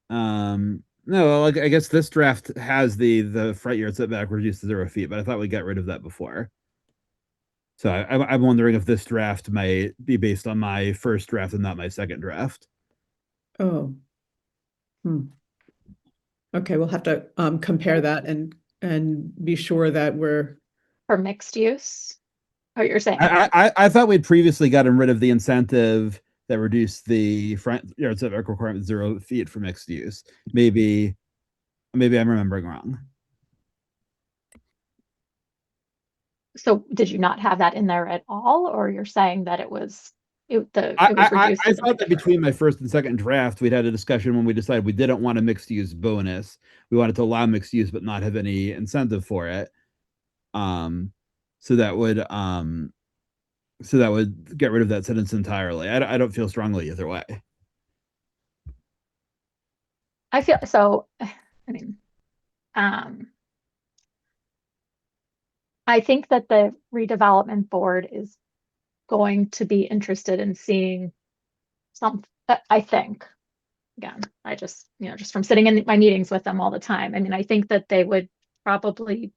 D: No, like I guess this draft has the front yard setback reduced to 0 feet, but I thought we got rid of that before. So I'm wondering if this draft might be based on my first draft and not my second draft.
A: Oh. Okay, we'll have to compare that and be sure that we're,
B: For mixed use. Oh, you're saying,
D: I thought we'd previously gotten rid of the incentive that reduced the front yard setback requirement 0 feet for mixed use. Maybe I'm remembering wrong.
B: so did you not have that in there at all, or you're saying that it was reduced
D: I
B: as a
D: thought that between my first and second draft, we'd had a discussion when we decided we didn't want a mixed use bonus. We wanted to allow mixed use, but not have any incentive for it. So that would get rid of that sentence entirely. I don't feel strongly either way.
B: I feel so. I mean, I think that the redevelopment board is going to be interested in seeing some. I think, again, I just just from sitting in my meetings with them all the time. I mean, I think that they would probably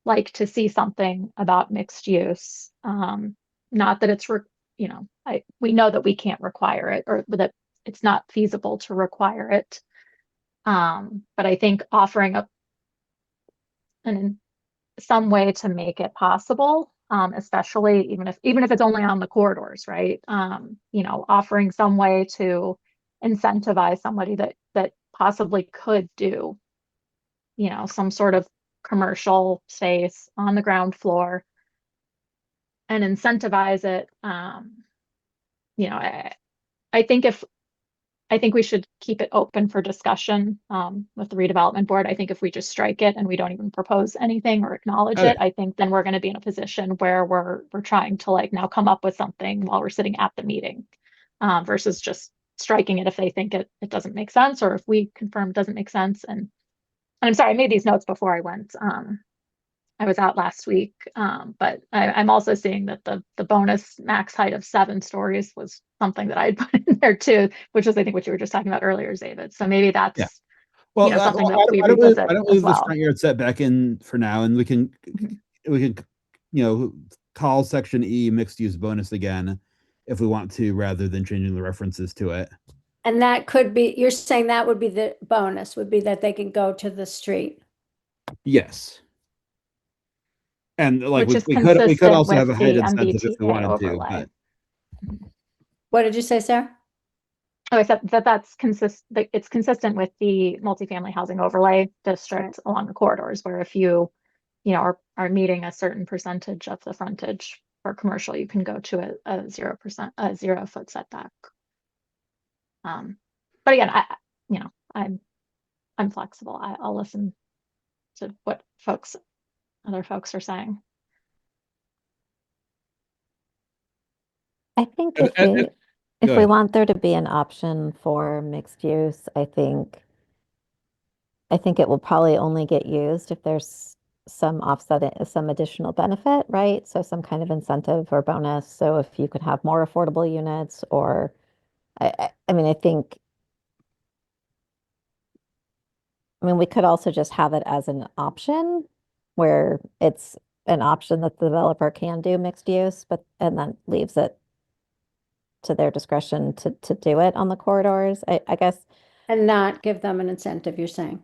B: like to see something about mixed use. Not that it's we know that we can't require it, or that it's not feasible to require it. But I think offering up some way to make it possible, especially even if it's only on the corridors, right? Offering some way to incentivize somebody that possibly could do, some sort of commercial space on the ground floor and incentivize it. I think I think we should keep it open for discussion with the redevelopment board. I think if we just strike it and we don't even propose anything or acknowledge
D: Okay.
B: it, I think then we're going to be in a position where we're trying to like now come up with something while we're sitting at the meeting, versus just striking it if they think it doesn't make sense, or if we confirm it doesn't make sense. And I'm sorry, I made these notes before I went. I was out last week, but I'm also seeing that the bonus max height of 7 stories was something that I had put in there too, which is I think what you were just talking about earlier, David. So maybe
D: Yeah.
B: that's
D: Well,
B: something
D: why
B: that we
D: why don't we
B: revisit
D: why don't we
B: as
D: leave this
B: well.
D: front yard setback in for now, and we can call section E mixed use bonus again if we want to, rather than changing the references to it.
C: And that could be, you're saying that would be the bonus, would be that they can go to the street.
D: Yes. And like
B: Which is
D: we could
B: consistent
D: also have
B: with
D: a height
B: the
D: incentive if we
B: MBTA
D: wanted to,
B: overlay.
D: but
C: What did you say, Sarah?
B: Oh, I said it's consistent with the multifamily housing overlay district along the corridors, where if you are meeting a certain percentage of the frontage for commercial, you can go to a 0%, a 0-foot setback. But again, I'm flexible. I'll listen to what other folks are saying.
E: I think
D: And-
E: if
D: and-
E: we
D: and-
E: if
D: go
E: we
D: ahead.
E: want there to be an option for mixed use, I think it will probably only get used if there's some offset, some additional benefit, right? So some kind of incentive or bonus. So if you could have more affordable units, or I mean, we could also just have it as an option where it's an option that the developer can do mixed use, and then leaves it to their discretion to do it on the corridors. I guess,
C: And not give them an incentive, you're saying?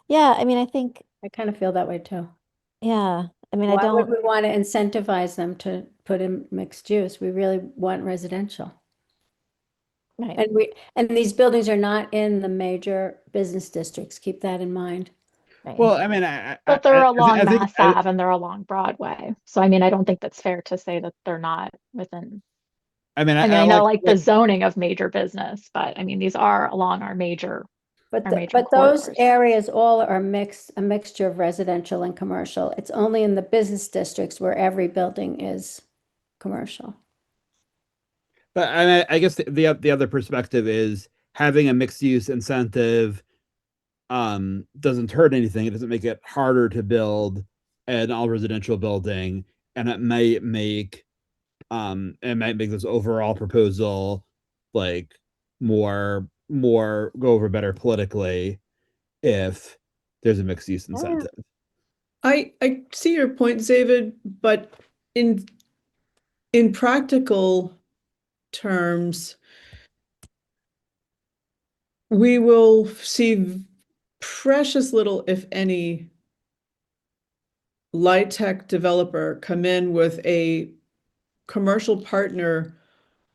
E: yeah, I mean, I think,
C: I kind of feel that way too.
E: yeah, I mean, I
C: Why would
E: don't,
C: we want to incentivize them to put in mixed use? We really want residential.
E: right.
C: And these buildings are not in the major business districts. Keep that in mind.
E: Right.
D: Well, I mean,
B: But they're along
D: I think
B: Mass Ave and they're along Broadway. So I mean, I don't think that's fair to say that they're not within. I mean, I know like the zoning of major business, but I mean, these are along our major
C: But
B: major
C: those
B: corridors.
C: areas all are a mixture of residential and commercial. It's only in the business districts where every building is commercial.
D: But I guess the other perspective is having a mixed use incentive doesn't hurt anything. It doesn't make it harder to build an all residential building, and it might make this overall proposal like more go over better politically if there's a mixed use incentive.
A: I see your point, David, but in practical terms, we will see precious little, if any, light tech developer come in with a commercial partner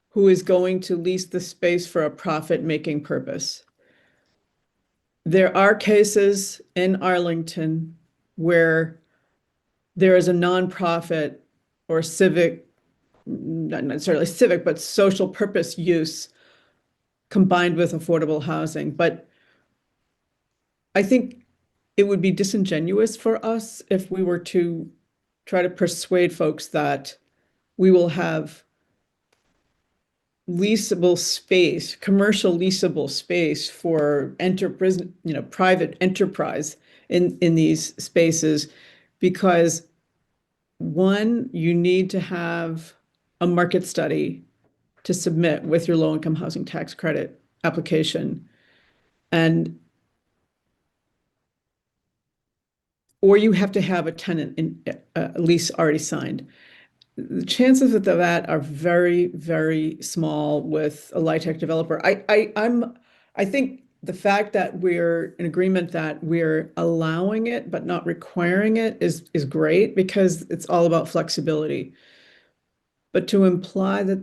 A: who is going to lease the space for a profit-making purpose. There are cases in Arlington where there is a nonprofit or civic, not necessarily civic, but social purpose use combined with affordable housing. But I think it would be disingenuous for us if we were to try to persuade folks that we will have leasable space, commercial leasable space for enterprise, private enterprise in these spaces, because one, you need to have a market study to submit with your low-income housing tax credit application. Or you have to have a tenant in a lease already signed. The chances of that are very, very small with a light tech developer. I think the fact that we're in agreement that we're allowing it but not requiring it is great because it's all about flexibility. But to imply that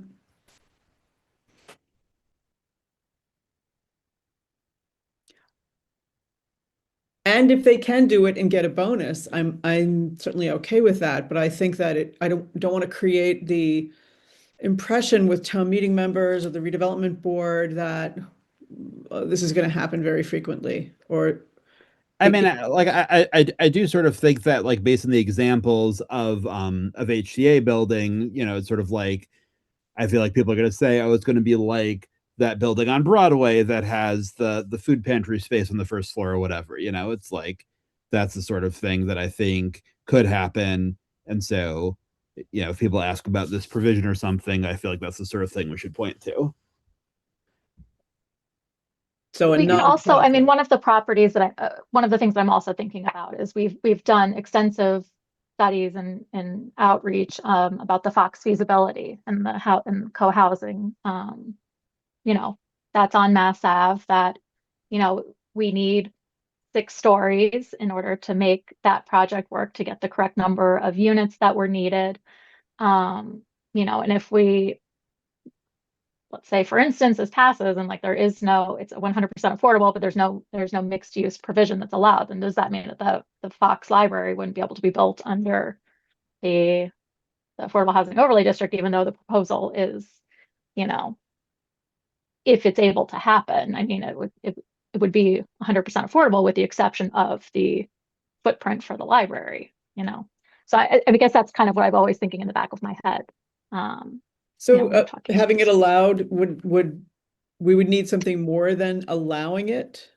A: and if they can do it and get a bonus, I'm certainly okay with that. But I think that I don't want to create the impression with town meeting members or the redevelopment board that this is going to happen very frequently or
D: I mean, I do sort of think that, like, based on the examples of HCA building, you know, it's sort of like, I feel like people are going to say, oh, it's going to be like that building on Broadway that has the food pantry space on the first floor or whatever. You know, it's like that's the sort of thing that I think could happen. And so, you know, if people ask about this provision or something, I feel like that's the sort of thing we should point to.
A: so a
B: We can also, I mean,
A: nonprofit.
B: one of the properties that one of the things I'm also thinking about is we've done extensive studies and outreach about the Fox feasibility and the how and co-housing. You know, that's on Mass Ave that, you know, we need 6 stories in order to make that project work to get the correct number of units that were needed. You know, and if we, let's say for instance, this passes and like there is no, it's 100% affordable, but there's no mixed use provision that's allowed, then does that mean that the Fox Library wouldn't be able to be built under the Affordable Housing Overlay District, even though the proposal is, you know, if it's able to happen, I mean, it would be 100% affordable with the exception of the footprint for the library, you know. So I guess that's kind of what I'm always thinking in the back of my head.
A: So
B: When we're talking
A: having it
B: about this.
A: allowed would we would need something more than allowing it?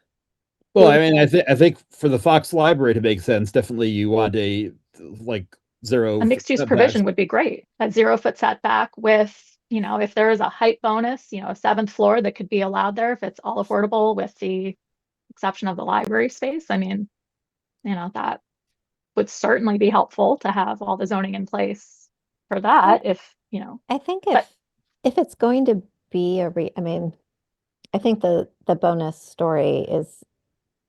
D: Well,
A: For
D: I mean, I think for the Fox Library to make sense, definitely you want a like
B: A mixed use
D: setbacks.
B: provision would be great. A 0-foot setback with, you know, if there is a height bonus, you know, a 7th floor that could be allowed there if it's all affordable with the exception of the library space. I mean, you know, that would certainly be helpful to have all the zoning in place for that if, you know,
E: I think
B: but
E: if it's going to be I mean, I think the bonus story is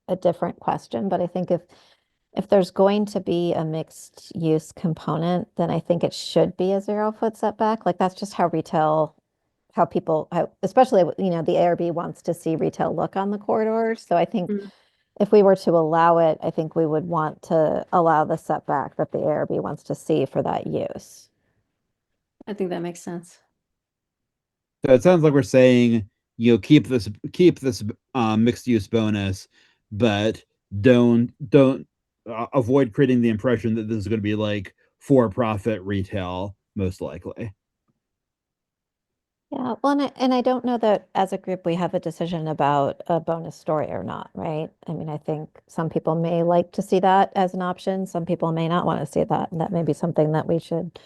E: a different question, but I think if there's going to be a mixed use component, then I think it should be a 0-foot setback. Like that's just how retail, how people, especially, you know, the ARB wants to see retail look on the corridors. So I think
A: Mm.
E: if we were to allow it, I think we would want to allow the setback that the ARB wants to see for that use.
C: I think that makes sense.
D: So it sounds like we're saying, you know, keep this mixed use bonus, but don't avoid creating the impression that this is going to be like for profit retail, most likely.
E: Yeah, well, and I don't know that as a group we have a decision about a bonus story or not, right? I mean, I think some people may like to see that as an option. Some people may not want to see that. And that may be something that we should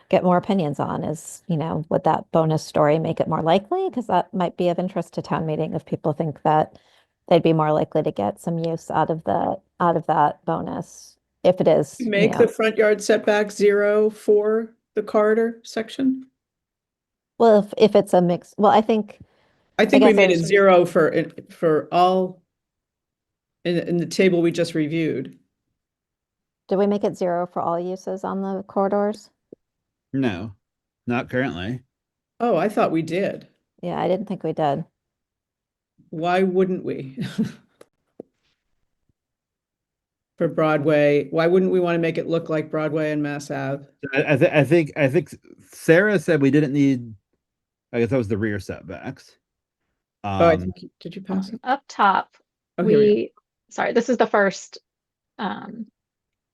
E: get more opinions on is, you know, would that bonus story make it more likely? Because that might be of interest to town meeting if people think that they'd be more likely to get some use out of that bonus if it is, you
A: Make the
E: know,
A: front yard setback 0 for the corridor section?
E: well, if it's a mix, well, I think
A: I
E: I
A: think we
E: guess
A: made it
E: there's
A: 0 for all in the table we just reviewed.
E: do we make it 0 for all uses on the corridors?
D: No, not currently.
A: Oh, I thought we did.
E: Yeah, I didn't think we did.
A: Why wouldn't we? For Broadway, why wouldn't we want to make it look like Broadway and Mass Ave?
D: I think Sarah said we didn't need. I guess that was the rear setbacks.
A: Oh, I think, did you pass it?
B: up top,
A: Oh, here we go.
B: sorry, this is the first um,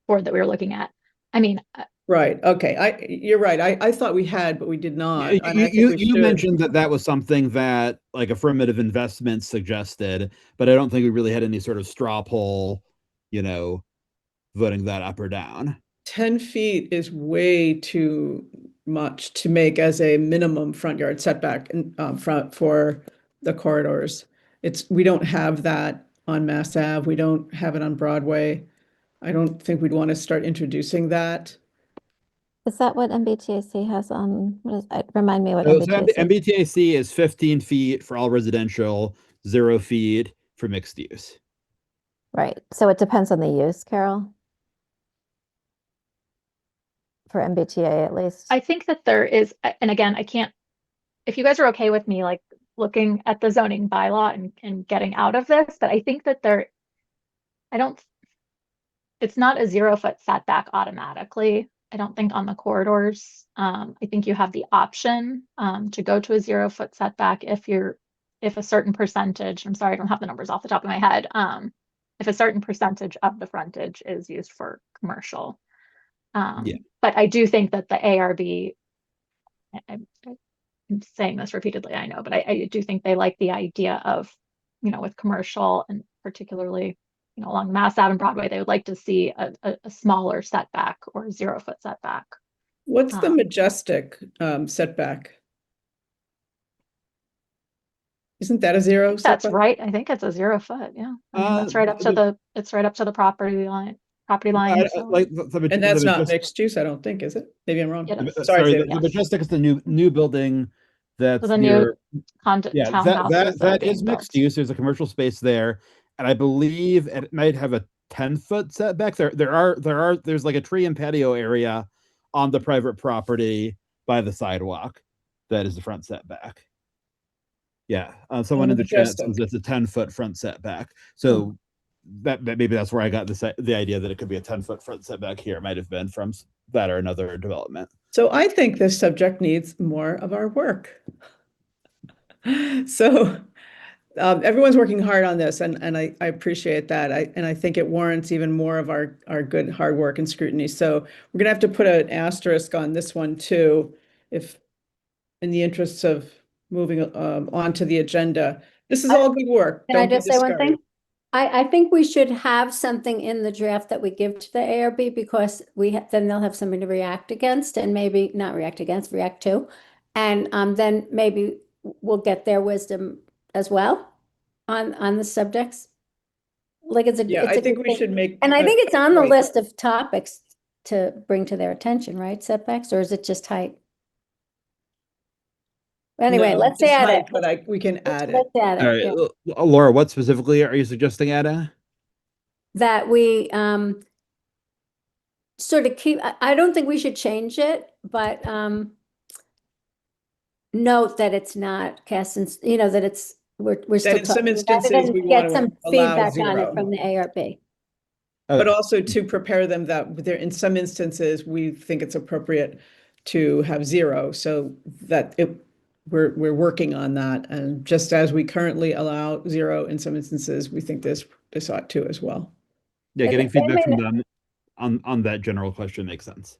B: board that we were looking at. I mean,
A: Right, okay, you're right, I thought we had, but we did not, and I think we
D: You
A: should.
D: mentioned that that was something that like affirmative investment suggested, but I don't think we really had any sort of straw poll, you know, voting that up or down.
A: 10 feet is way too much to make as a minimum front yard setback in front for the corridors. We don't have that on Mass Ave, we don't have it on Broadway. I don't think we'd want to start introducing that.
E: Is that what MBTAC has on? What is, remind me what
D: So
E: MBTAC.
D: MBTAC is 15 feet for all residential, 0 feet for mixed use.
E: Right. So it depends on the use, Carol. For MBTA at least.
B: I think that there is, and again, I can't, if you guys are okay with me like looking at the zoning bylaw and getting out of this, but I think that I don't, it's not a 0-foot setback automatically. I don't think on the corridors. I think you have the option to go to a 0-foot setback if a certain percentage, I'm sorry, I don't have the numbers off the top of my head. If a certain percentage of the frontage is used for commercial.
D: Yeah.
B: But I do think that the ARB, I'm saying this repeatedly, I know, but I do think they like the idea of, with commercial and particularly, along Mass Ave and Broadway, they would like to see a smaller setback or 0-foot setback.
A: What's the Majestic setback? Isn't that a zero
B: That's
A: setback?
B: right. I think it's a 0-foot. Yeah. I mean, that's right up to it's right up to the property line. So
D: Like
A: And that's not mixed use, I don't think, is it? Maybe I'm wrong.
B: it is.
A: Sorry,
D: sorry,
A: David.
D: the Majestic is the new building that's
B: The
D: near.
B: new
D: Yeah,
B: townhouses that are
D: that
B: being
D: is mixed
B: built.
D: use. There's a commercial space there, and I believe it might have a 10-foot setback. There's like a tree and patio area on the private property by the sidewalk. That is the front setback. Yeah, someone
A: the
D: in the chat
A: Majestic.
D: says it's a 10-foot front setback. So that maybe that's where I got the idea that it could be a 10-foot front setback here. It might have been from that or another development.
A: So I think this subject needs more of our work. So everyone's working hard on this, and I appreciate that. I think it warrants even more of our good hard work and scrutiny. So we're gonna have to put an asterisk on this one too, if in the interests of moving on to the agenda. This is all good work.
C: Can I
A: Don't be
C: just say one thing?
A: discouraged.
C: I think we should have something in the draft that we give to the ARB because then they'll have something to react against and maybe not react against, react to. And then maybe we'll get their wisdom as well on the subjects. Like
A: Yeah, I think we should make.
C: And I think it's on the
A: point.
C: list of topics to bring to their attention, right? Setbacks, or is it just height? Anyway,
A: No,
C: let's
A: it's
C: add
A: height,
C: it.
A: but we can add it.
C: Let's add
D: All
C: it,
D: right,
C: yeah.
D: Laura, what specifically are you suggesting, Ada?
C: That we sort of keep, I don't think we should change it, but note that it's not cast in, that it's, we're
A: That
C: still
A: in some
C: talking about it
A: instances, we
C: and
A: want
C: get
A: to
C: some
A: allow
C: feedback on it
A: zero.
C: from the ARB.
A: But also to prepare them that there, in some instances, we think it's appropriate to have zero, so that we're working on that. And just as we currently allow zero in some instances, we think this ought to as well.
D: Yeah, getting
C: They
D: feedback
C: may
D: from
C: not-
D: them on that general question makes sense.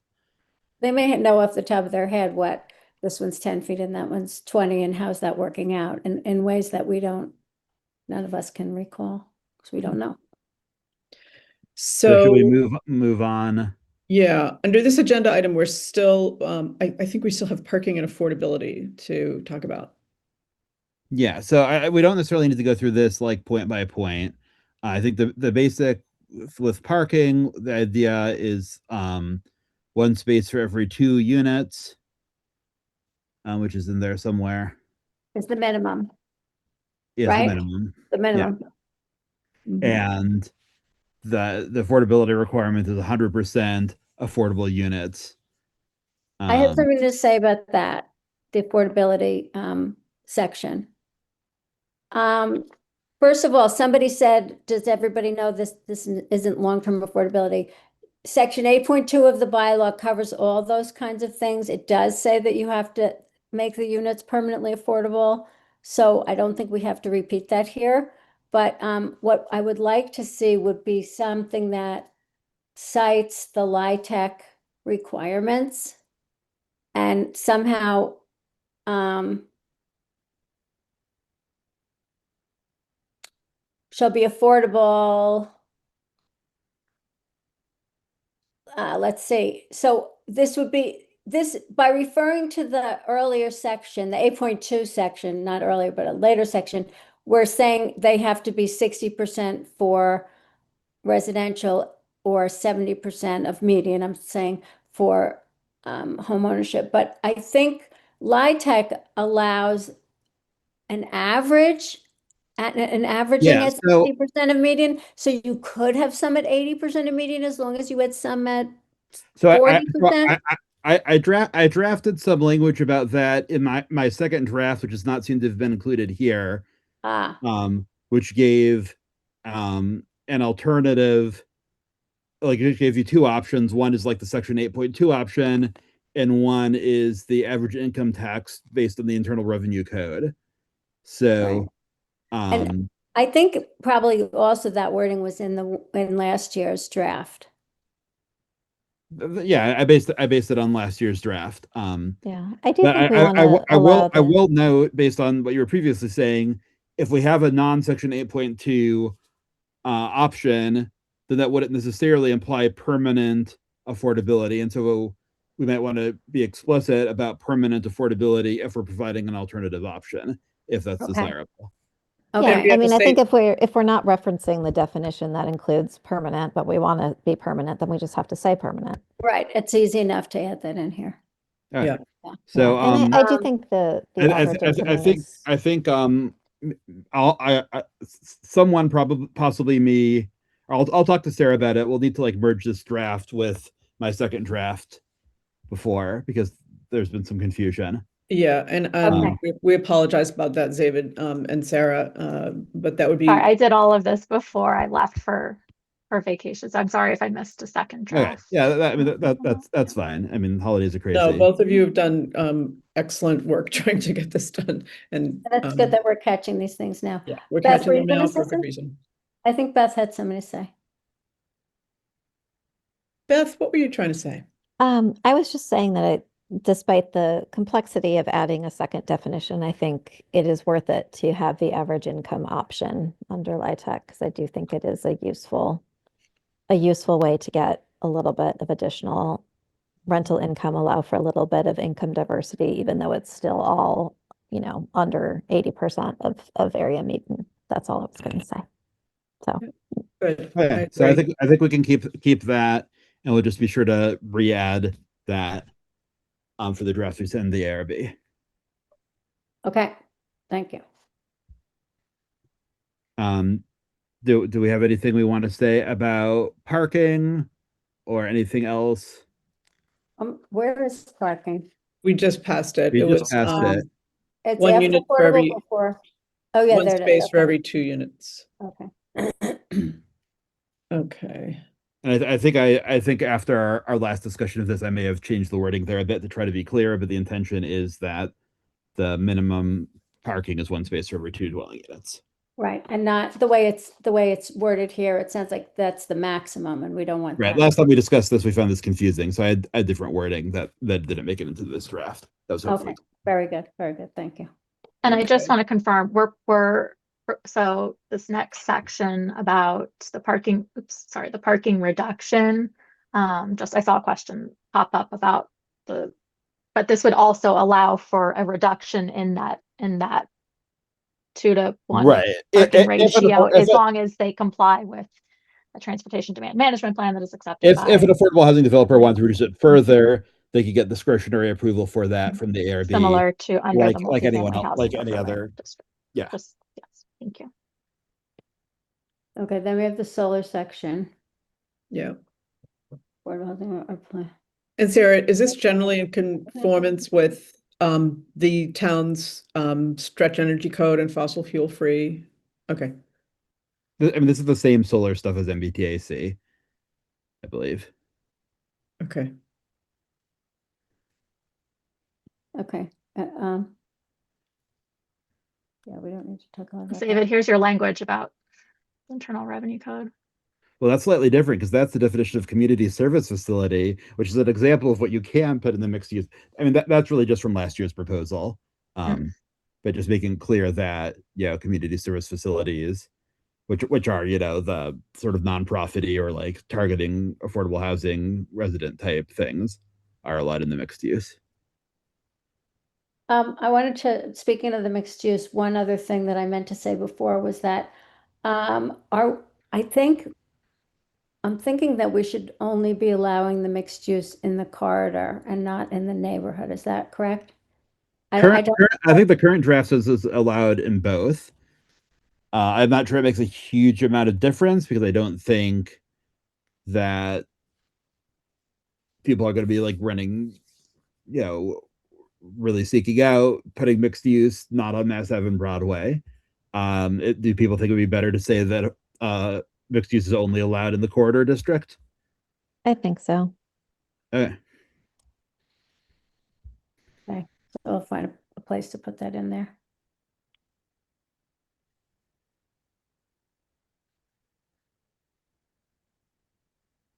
C: They may know off the top of their head what this one's 10 feet and that one's 20 and how's that working out in ways that none of us can recall because we don't know.
D: So should we
A: So,
D: move on?
A: yeah, under this agenda item, we're still, I think we still have parking and affordability to talk about.
D: Yeah, so we don't necessarily need to go through this like point by point. I think the basic with parking, the idea is one space for every 2 units, which is in there somewhere.
C: It's the minimum,
D: Is
C: right?
D: the minimum.
C: The minimum.
A: Mhm.
D: And the affordability requirement is 100% affordable units.
C: I have something to say about that, the affordability section. First of all, somebody said, does everybody know this isn't long-term affordability? Section 8.2 of the bylaw covers all those kinds of things. It does say that you have to make the units permanently affordable. So I don't think we have to repeat that here. But what I would like to see would be something that cites the LIHTC requirements and somehow shall be affordable. Let's see. So this would be by referring to the earlier section, the 8.2 section, not earlier, but a later section, we're saying they have to be 60% for residential or 70% of median. I'm saying for home ownership. But I think LIHTC allows an average and averaging
D: Yeah,
C: at
D: so
C: 60% of median. So you could have some at 80% of median as long as you had some at
D: so
C: 40%.
D: I drafted some language about that in my second draft, which does not seem to have been included here,
C: Ah,
D: which gave an alternative, like it gave you two options. One is like the section 8.2 option, and one is the average income tax based on the Internal Revenue Code. So
C: and I think probably also that wording was in last year's draft.
D: yeah, I based it on last year's draft.
E: Yeah, I do
D: But
E: think we want to allow
D: I
E: the,
D: will note, based on what you were previously saying, if we have a non-section 8.2 option, then that wouldn't necessarily imply permanent affordability. And so we might want to be explicit about permanent affordability if we're providing an alternative option, if that's
C: Okay.
D: desirable.
C: Okay.
E: yeah,
A: we
E: I
A: have to
E: mean, I think
A: say-
E: if we're not referencing the definition that includes permanent, but we want to be permanent, then we just have to say permanent.
C: Right. It's easy enough to add that in here.
D: All right.
A: Yeah.
D: So
E: And I do think the average income is,
D: I think someone probably possibly me. I'll talk to Sarah about it. We'll need to like merge this draft with my second draft before, because there's been some confusion.
A: Yeah, and
C: Okay.
A: we apologize about that, David, and Sarah, but that would be,
B: Sorry, I did all of this before I left for vacations. I'm sorry if I missed a second
D: Okay,
B: draft.
D: yeah, I mean that's fine. I mean, holidays are
A: no,
D: crazy.
A: both of you have done excellent work trying to get this done. And
C: That's good that we're catching these things now.
A: yeah, we're
C: Beth,
A: catching
C: were
A: them
C: you gonna
A: now
C: say
A: for a good
C: something?
A: reason.
C: I think Beth had something to say.
A: Beth, what were you trying to say?
E: I was just saying that despite the complexity of adding a second definition, I think it is worth it to have the average income option under LIHTC, because I do think it is a useful way to get a little bit of additional rental income, allow for a little bit of income diversity, even though it's still all, under 80% of area median. That's all I was going to say. So,
A: Good.
D: Okay, so I think we can keep that, and we'll just be sure to re-add that for the draft we send the ARB.
C: Okay. Thank you.
D: Do we have anything we want to say about parking or anything else?
C: Where is parking?
A: We just passed it.
D: We
A: It
D: just
A: was
D: passed it.
C: It's
A: one
C: after
A: unit for
C: affordable
A: every
C: before. Oh, yeah,
A: one
C: there it
A: space
C: is.
A: for
C: Okay.
A: every 2 units.
C: Okay.
A: Okay.
D: And I think after our last discussion of this, I may have changed the wording there a bit to try to be clear, but the intention is that the minimum parking is 1 space for every 2 dwelling units.
C: Right. And not the way it's worded here. It sounds like that's the maximum and we don't want
D: Right.
C: that.
D: Last time we discussed this, we found this confusing, so I had different wording that didn't make it into this draft. That was hopefully.
C: Okay. Very good. Very good. Thank you.
B: And I just
A: Okay.
B: want to confirm, so this next section about the parking reduction, I saw a question pop up about but this would also allow for a reduction in that 2-to-1
D: Right.
B: parking
D: If
B: ratio, as long as they comply with a transportation demand management plan that is accepted
D: if
B: by.
D: an affordable housing developer wants to reduce it further, they could get discretionary approval for that from the ARB.
B: Similar to under the
D: like anyone
B: multifamily
D: else,
B: housing
D: like any
B: overlay
D: other.
B: district.
D: Yeah.
B: Yes, thank you.
C: Okay. Then we have the solar section.
A: Yeah.
C: Affordable housing or plan.
A: And Sarah, is this generally in conformance with the town's stretch energy code and fossil fuel free? Okay.
D: I mean, this is the same solar stuff as MBTAC, I believe.
A: Okay.
C: Okay. Yeah, we don't need to talk about that.
B: David, here's your language about internal revenue code.
D: Well, that's slightly different because that's the definition of community service facility, which is an example of what you can put in the mixed use. I mean, that's really just from last year's proposal. But just making clear that, community service facilities, which are, the sort of nonprofity or like targeting affordable housing resident type things, are allowed in the mixed use.
C: I wanted to, speaking of the mixed use, one other thing that I meant to say before was that I'm thinking that we should only be allowing the mixed use in the corridor and not in the neighborhood. Is that correct? I
D: I think the current draft says it's allowed in both. I'm not sure it makes a huge amount of difference because I don't think that people are going to be like running, you know, really seeking out putting mixed use not on Mass Ave and Broadway. Do people think it would be better to say that mixed use is only allowed in the corridor district?
E: I think so.
D: Okay.
C: Okay, so I'll find a place to put that in there.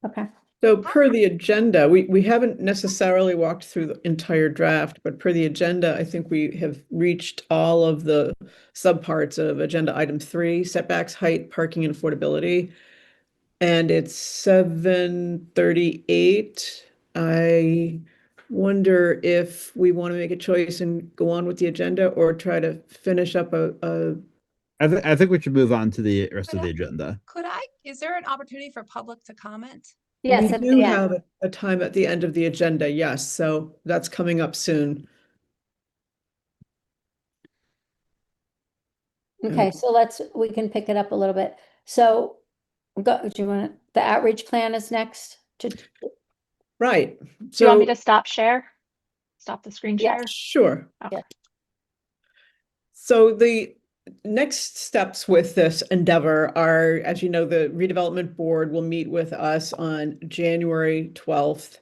C: Okay,
A: So per the agenda, we haven't necessarily walked through the entire draft, but per the agenda, I think we have reached all of the subparts of agenda item 3, setbacks, height, parking, and affordability. And it's 7:38. I wonder if we want to make a choice and go on with the agenda or try to finish up a
D: I think we should move on to the rest of the agenda.
G: Is there an opportunity for public to comment?
C: yes,
A: We
C: at
A: do
C: the end.
A: have a time at the end of the agenda, yes, so that's coming up soon.
C: Okay, so we can pick it up a little bit. So, do you want, the outreach plan is next to,
A: Right,
B: Do you want me
A: so,
B: to stop share? Stop the screen
C: Yes.
B: share?
A: sure.
B: Okay.
A: So the next steps with this endeavor are, as you know, the redevelopment board will meet with us on January 12th.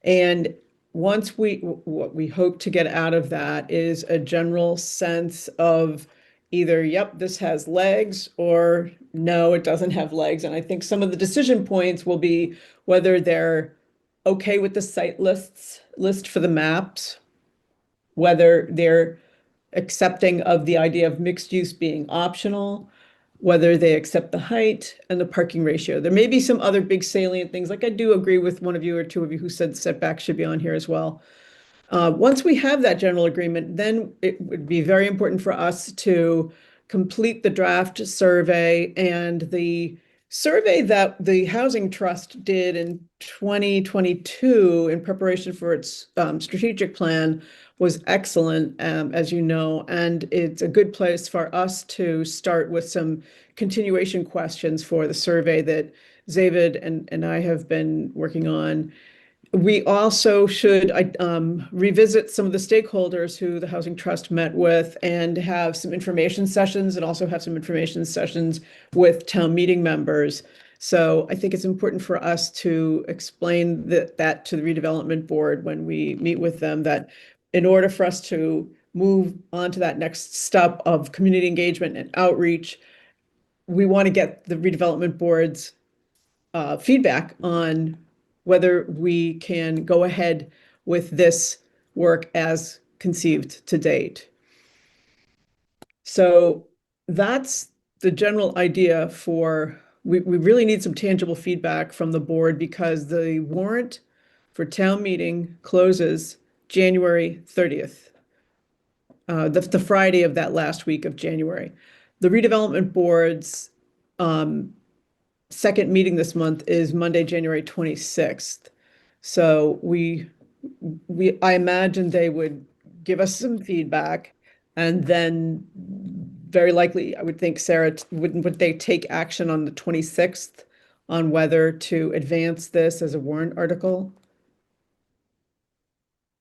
A: And once what we hope to get out of that is a general sense of either, yep, this has legs, or no, it doesn't have legs. And I think some of the decision points will be whether they're okay with the list for the maps, whether they're accepting of the idea of mixed use being optional, whether they accept the height and the parking ratio. There may be some other big salient things, like I do agree with one of you or two of you who said setbacks should be on here as well. Once we have that general agreement, then it would be very important for us to complete the draft survey, and the survey that the Housing Trust did in 2022 in preparation for its strategic plan was excellent, as you know, and it's a good place for us to start with some continuation questions for the survey that Zavid and I have been working on. We also should revisit some of the stakeholders who the Housing Trust met with and have some information sessions, and also have some information sessions with town meeting members. So I think it's important for us to explain that to the redevelopment board when we meet with them, that in order for us to move on to that next step of community engagement and outreach, we want to get the redevelopment board's feedback on whether we can go ahead with this work as conceived to date. So that's the general idea for, we really need some tangible feedback from the board, because the warrant for town meeting closes January 30th, the Friday of that last week of January. The redevelopment board's second meeting this month is Monday, January 26th. So I imagine they would give us some feedback, and then very likely, I would think, Sarah, would they take action on the 26th on whether to advance this as a warrant article?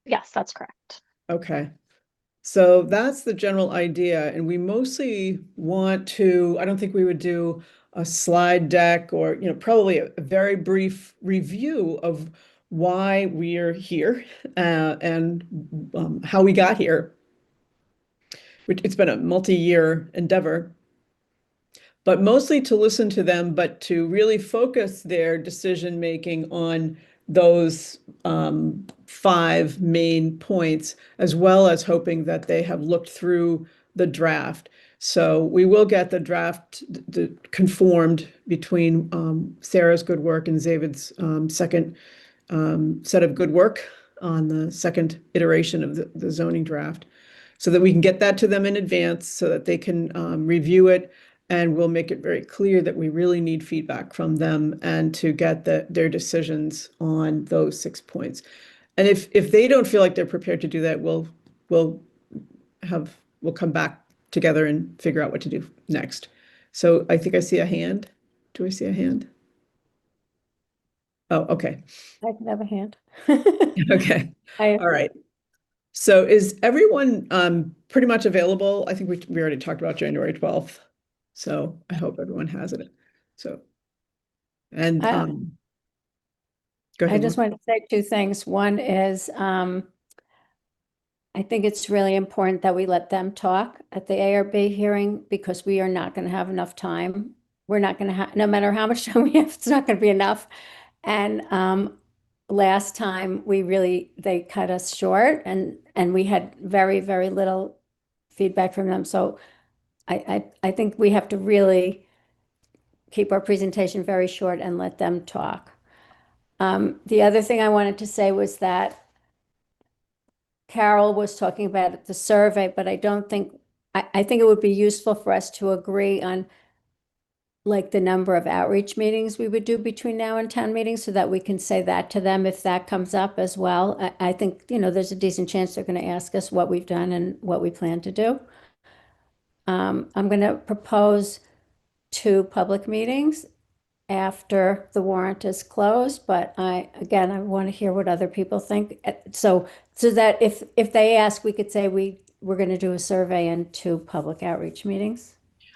B: Yes, that's correct.
A: Okay. So that's the general idea, and we mostly want to, I don't think we would do a slide deck, or, probably a very brief review of why we're here, and how we got here. It's been a multi-year endeavor, but mostly to listen to them, but to really focus their decision-making on those 5 main points, as well as hoping that they have looked through the draft. So we will get the draft conformed between Sarah's good work and David's second set of good work on the second iteration of the zoning draft, so that we can get that to them in advance so that they can review it. And we'll make it very clear that we really need feedback from them, and to get their decisions on those 6 points. And if they don't feel like they're prepared to do that, we'll come back together and figure out what to do next. So I think I see a hand. Do I see a hand? Oh, okay.
C: I can have a hand.
A: Okay.
C: I,
A: All right. So is everyone pretty much available? I think we already talked about January 12th. So I hope everyone has it. So and
C: I,
A: go
C: I
A: ahead,
C: just
A: Lauren.
C: wanted to say two things. One is, I think it's really important that we let them talk at the ARB hearing because we are not going to have enough time. We're not going to have, no matter how much time we have, it's not going to be enough. And last time they cut us short and we had very, very little feedback from them. So I think we have to really keep our presentation very short and let them talk. The other thing I wanted to say was that Carol was talking about the survey, but I don't think, I think it would be useful for us to agree on like the number of outreach meetings we would do between now and town meetings so that we can say that to them if that comes up as well. I think, there's a decent chance they're going to ask us what we've done and what we plan to do. I'm going to propose 2 public meetings after the warrant is closed, but I want to hear what other people think. So that if they ask, we could say we're going to do a survey and 2 public outreach meetings.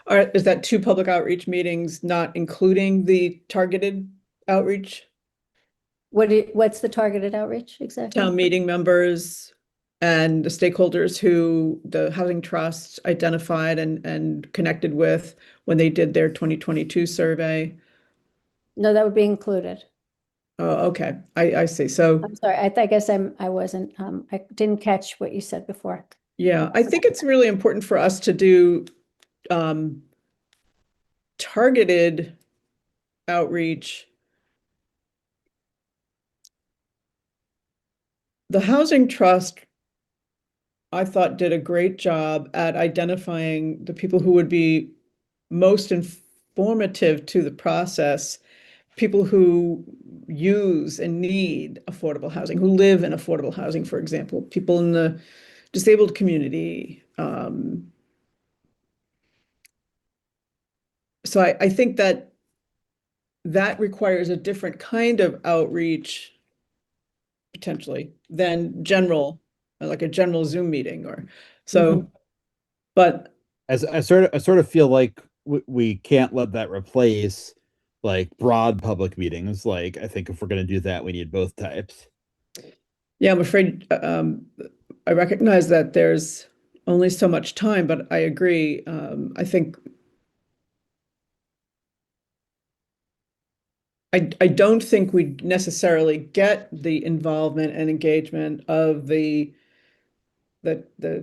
A: All right, is that 2 public outreach meetings, not including the targeted outreach?
C: What's the targeted outreach exactly?
A: Town meeting members and the stakeholders who the Housing Trust identified and connected with when they did their 2022 survey.
C: No, that would be included.
A: Oh, okay. I see. So
C: I'm sorry. I guess I wasn't, I didn't catch what you said before.
A: yeah, I think it's really important for us to do targeted outreach. The Housing Trust, I thought, did a great job at identifying the people who would be most informative to the process, people who use and need affordable housing, who live in affordable housing, for example, people in the disabled community. So I think that requires a different kind of outreach potentially than general, like a general Zoom meeting or so. But
D: As I sort of feel like we can't let that replace like broad public meetings. Like I think if we're going to do that, we need both types.
A: yeah, I'm afraid I recognize that there's only so much time, but I agree. I think I don't think we necessarily get the involvement and engagement of the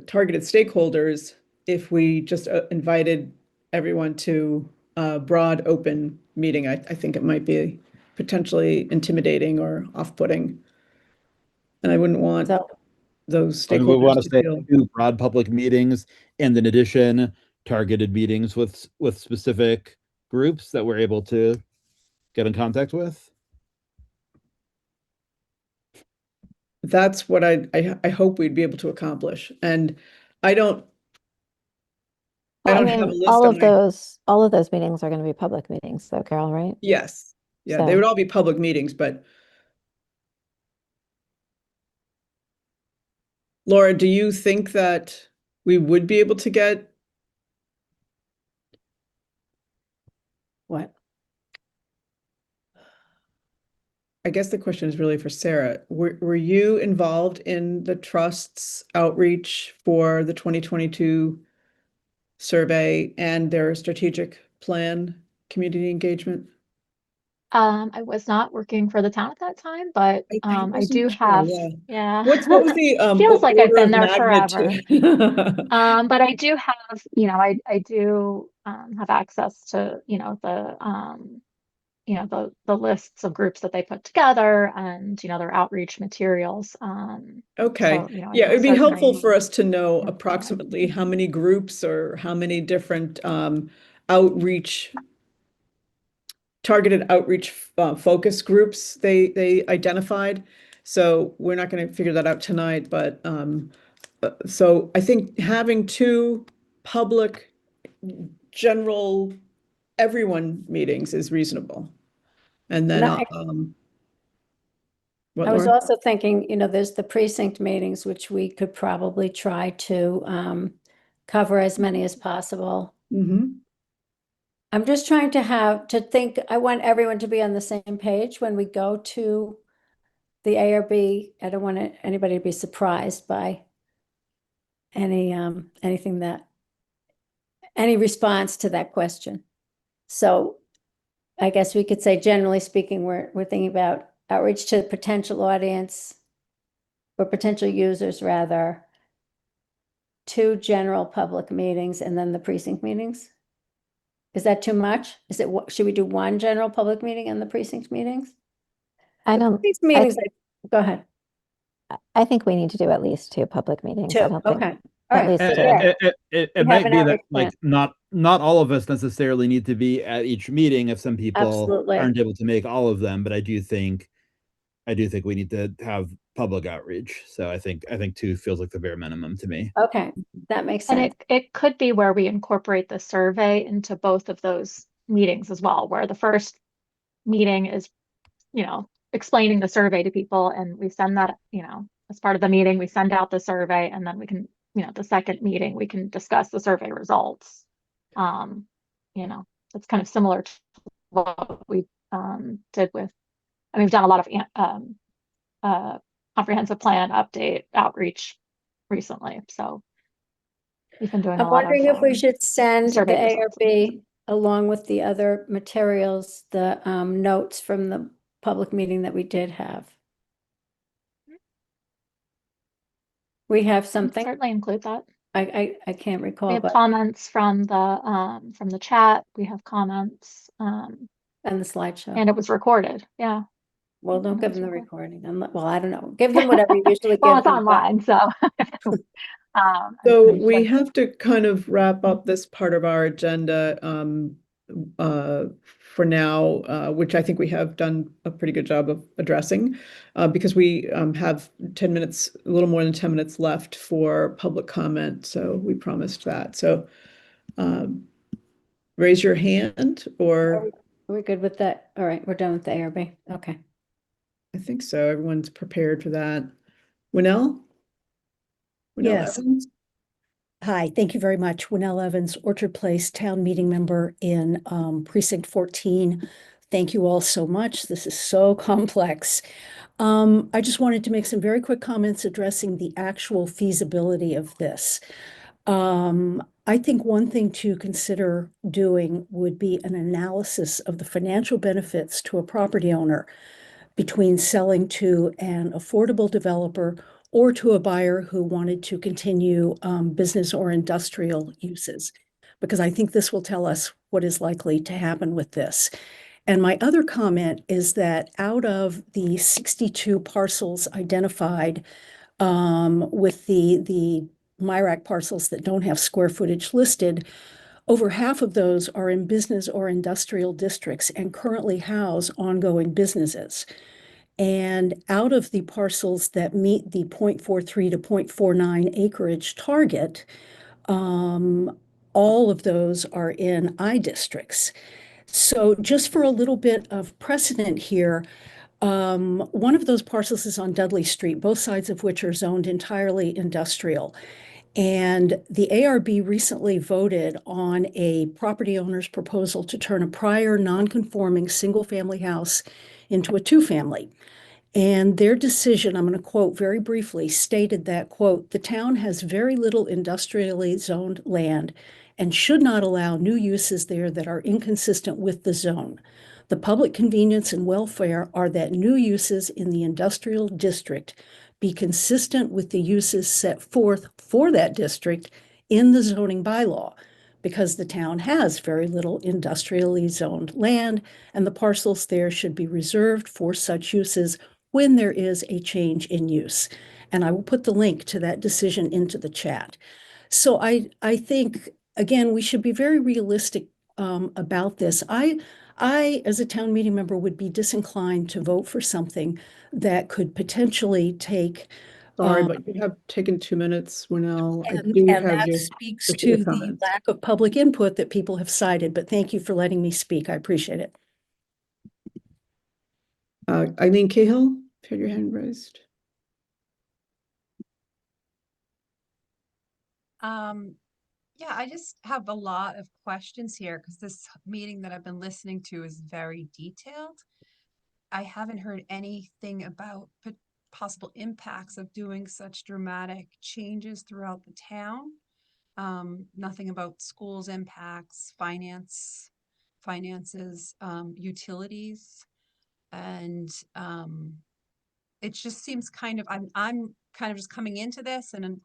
A: targeted stakeholders if we just invited everyone to a broad open meeting. I think it might be potentially intimidating or off-putting. And I wouldn't want
C: So,
A: those
D: I mean, we want
A: stakeholders
D: to
A: to
D: say
A: feel.
D: 2 broad public meetings, and in addition, targeted meetings with specific groups that we're able to get in contact with.
A: That's what I hope we'd be able to accomplish. And I don't
E: Well, I
A: have a
E: mean,
A: list on my,
E: all of those meetings are going to be public meetings, though, Carol, right?
A: yes. Yeah, they
E: So-
A: would all be public meetings, but Laura, do you think that we would be able to get,
C: what?
A: I guess the question is really for Sarah. Were you involved in the trust's outreach for the 2022 survey and their strategic plan, community engagement?
B: I was not working for the town at that time, but
A: I
B: I
A: wasn't
B: do
A: sure,
B: have,
A: yeah.
B: yeah.
A: What was the
B: Feels like I've
A: order
B: been
A: of
B: there forever.
A: magnitude?
B: But I do have, I do have access to, the lists of groups that they put together and, their outreach materials.
A: Okay,
B: So, I
A: yeah,
B: can
A: it'd be helpful
B: certainly
A: for us to know
B: look at that.
A: approximately how many groups or how many different outreach, targeted outreach focus groups they identified. So we're not going to figure that out tonight, but so I think having 2 public general everyone meetings is reasonable. And then,
C: And
A: what,
C: I was
A: Laura?
C: also thinking, there's the precinct meetings, which we could probably try to cover as many as possible.
A: Mhm.
C: I'm just trying to think, I want everyone to be on the same page when we go to the ARB. I don't want anybody to be surprised by anything any response to that question. So I guess we could say, generally speaking, we're thinking about outreach to the potential audience or potential users rather, 2 general public meetings and then the precinct meetings. Is that too much? Should we do 1 general public meeting and the precinct meetings?
E: I
C: The
E: don't,
C: precinct meetings, go ahead.
E: I think we need to do at least 2 public meetings.
C: 2,
E: I don't think,
C: okay. All
E: at
C: right.
E: least
D: It,
E: 2.
C: Yeah.
D: it
C: We have
D: might
C: an
D: be that
C: outreach plan.
D: like not all of us necessarily need to be at each meeting if some people
C: Absolutely.
D: aren't able to make all of them, but I do think we need to have public outreach. So I think 2 feels like the bare minimum to me.
C: Okay, that makes
B: And
C: sense.
B: it could be where we incorporate the survey into both of those meetings as well, where the first meeting is, explaining the survey to people, and we send that, as part of the meeting, we send out the survey, and then we can, the second meeting, we can discuss the survey results. It's kind of similar to what we did with, I mean, we've done a lot of comprehensive plan update outreach recently, so we've been doing
C: I'm
B: a lot
C: wondering
B: of
C: if we should send the
B: survey results.
C: ARB along with the other materials, the notes from the public meeting that we did have. We have something,
B: Certainly include that.
C: I can't
B: We
C: recall,
B: have
C: but,
B: comments from the chat. We have comments,
C: and the slideshow.
B: and it was recorded. Yeah.
C: Well, don't
B: and it
C: give
B: was
C: them the
B: recorded.
C: recording. Well, I don't know. Give them whatever you usually
B: Well,
C: give
B: it's
C: them. but-
B: online, so.
A: So
B: I'm
A: we
B: sure-
A: have to kind of wrap up this part of our agenda for now, which I think we have done a pretty good job of addressing, because we have 10 minutes, a little more than 10 minutes left for public comment. So we promised that. So raise your hand, or
C: Are we good with that? All right, we're done with the ARB. Okay.
A: I think so. Everyone's prepared for that. Winnell? Winnell
H: Yes.
A: Evans?
H: Hi, thank you very much. Winnell Evans, Orchard Place Town Meeting Member in Precinct 14. Thank you all so much. This is so complex. I just wanted to make some very quick comments addressing the actual feasibility of this. I think one thing to consider doing would be an analysis of the financial benefits to a property owner between selling to an affordable developer or to a buyer who wanted to continue business or industrial uses, because I think this will tell us what is likely to happen with this. And my other comment is that out of the 62 parcels identified with the MIRAC parcels that don't have square footage listed, over half of those are in business or industrial districts and currently house ongoing businesses. And out of the parcels that meet the 0.43 to 0.49 acreage target, all of those are in I districts. So just for a little bit of precedent here, one of those parcels is on Dudley Street, both sides of which are zoned entirely industrial. And the ARB recently voted on a property owner's proposal to turn a prior non-conforming single-family house into a two-family. And their decision, I'm going to quote very briefly, stated that, quote, "The town has very little industrially zoned land and should not allow new uses there that are inconsistent with the zone. The public convenience and welfare are that new uses in the industrial district be consistent with the uses set forth for that district in the zoning bylaw, because the town has very little industrially zoned land and the parcels there should be reserved for such uses when there is a change in use." And I will put the link to that decision into the chat. So I think, again, we should be very realistic about this. I, as a town meeting member, would be disinclined to vote for something that could potentially take
A: Sorry,
H: Um,
A: but you have taken 2 minutes, Winnell. I
H: And,
A: do
H: and
A: have
H: that
A: your
H: speaks
A: specific
H: to the
A: comments.
H: lack of public input that people have cited, but thank you for letting me speak. I appreciate it.
A: Eileen Cahill, you had your hand raised.
G: Yeah, I just have a lot of questions here because this meeting that I've been listening to is very detailed. I haven't heard anything about possible impacts of doing such dramatic changes throughout the town. Nothing about schools impacts, finances, utilities, and it just seems kind of I'm kind of just coming into this and I'm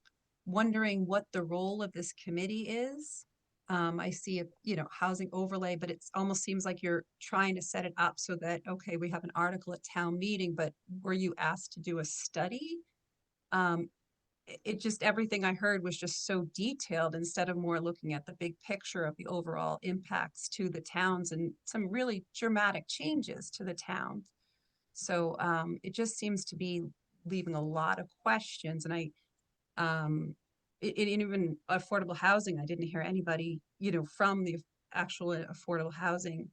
G: wondering what the role of this committee is. I see a housing overlay, but it almost seems like you're trying to set it up so that okay, we have an article at town meeting, but were you asked to do a study? Um, it just everything I heard was just so detailed instead of more looking at the big picture of the overall impacts to the towns and some really dramatic changes to the town. So it just seems to be leaving a lot of questions. And even affordable housing, I didn't hear anybody, from the actual affordable housing.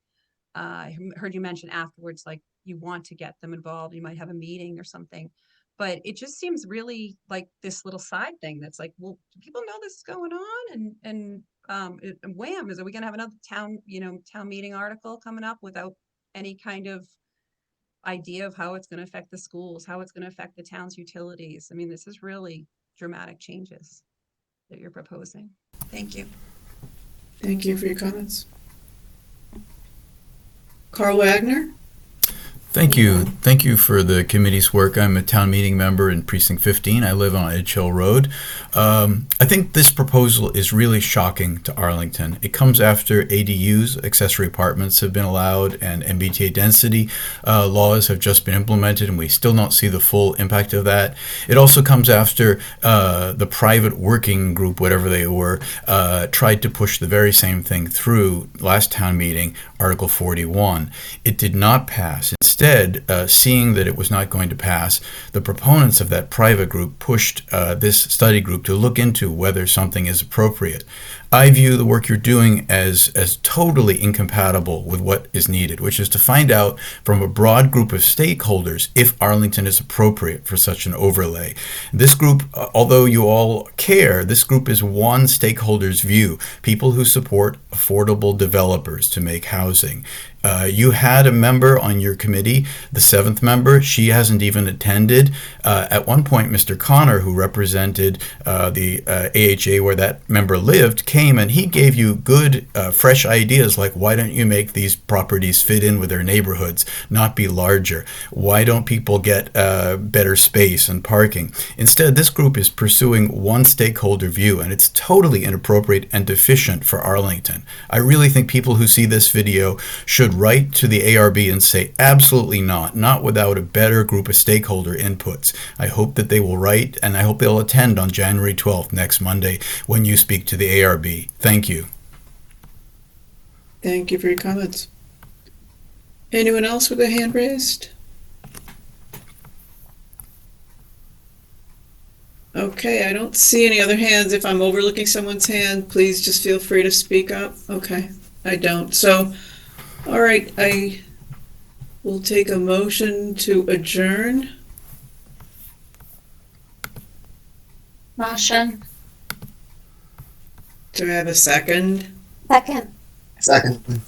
G: I heard you mention afterwards, like you want to get them involved. You might have a meeting or something, but it just seems really like this little side thing that's like, well, do people know this is going on? And wham, are we going to have another town meeting article coming up without any kind of idea of how it's going to affect the schools, how it's going to affect the town's utilities. I mean, this is really dramatic changes that you're proposing. Thank you.
A: Thank you for your comments. Carl Wagner?
I: Thank you. Thank you for the committee's work. I'm a town meeting member in Precinct 15. I live on Edge Hill Road. I think this proposal is really shocking to Arlington. It comes after ADUs, accessory apartments, have been allowed, and MBTA density laws have just been implemented, and we still don't see the full impact of that. It also comes after the private working group, whatever they were, tried to push the very same thing through last town meeting, Article 41. It did not pass. Instead, seeing that it was not going to pass, the proponents of that private group pushed this study group to look into whether something is appropriate. I view the work you're doing as totally incompatible with what is needed, which is to find out from a broad group of stakeholders if Arlington is appropriate for such an overlay. This group, although you all care, this group is one stakeholder's view, people who support affordable developers to make housing. You had a member on your committee, the seventh member. She hasn't even attended. At one point, Mr. Connor, who represented the AHA where that member lived, came and he gave you good, fresh ideas like, why don't you make these properties fit in with their neighborhoods, not be larger? Why don't people get better space and parking? Instead, this group is pursuing one stakeholder view, and it's totally inappropriate and deficient for Arlington. I really think people who see this video should write to the ARB and say, absolutely not without a better group of stakeholder inputs. I hope that they will write, and I hope they'll attend on January 12th, next Monday, when you speak to the ARB. Thank you.
A: Thank you for your comments. Anyone else with a hand raised? Okay, I don't see any other hands. If I'm overlooking someone's hand, please just feel free to speak up. Okay, I don't. So, all right, I will take a motion to adjourn.
B: Motion.
A: Do I have a second?
C: Second.
F: Second.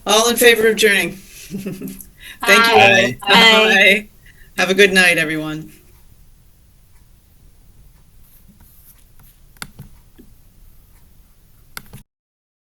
A: All in favor of adjourning? Thank you all.
B: Aye.
A: Bye. Have a good night, everyone.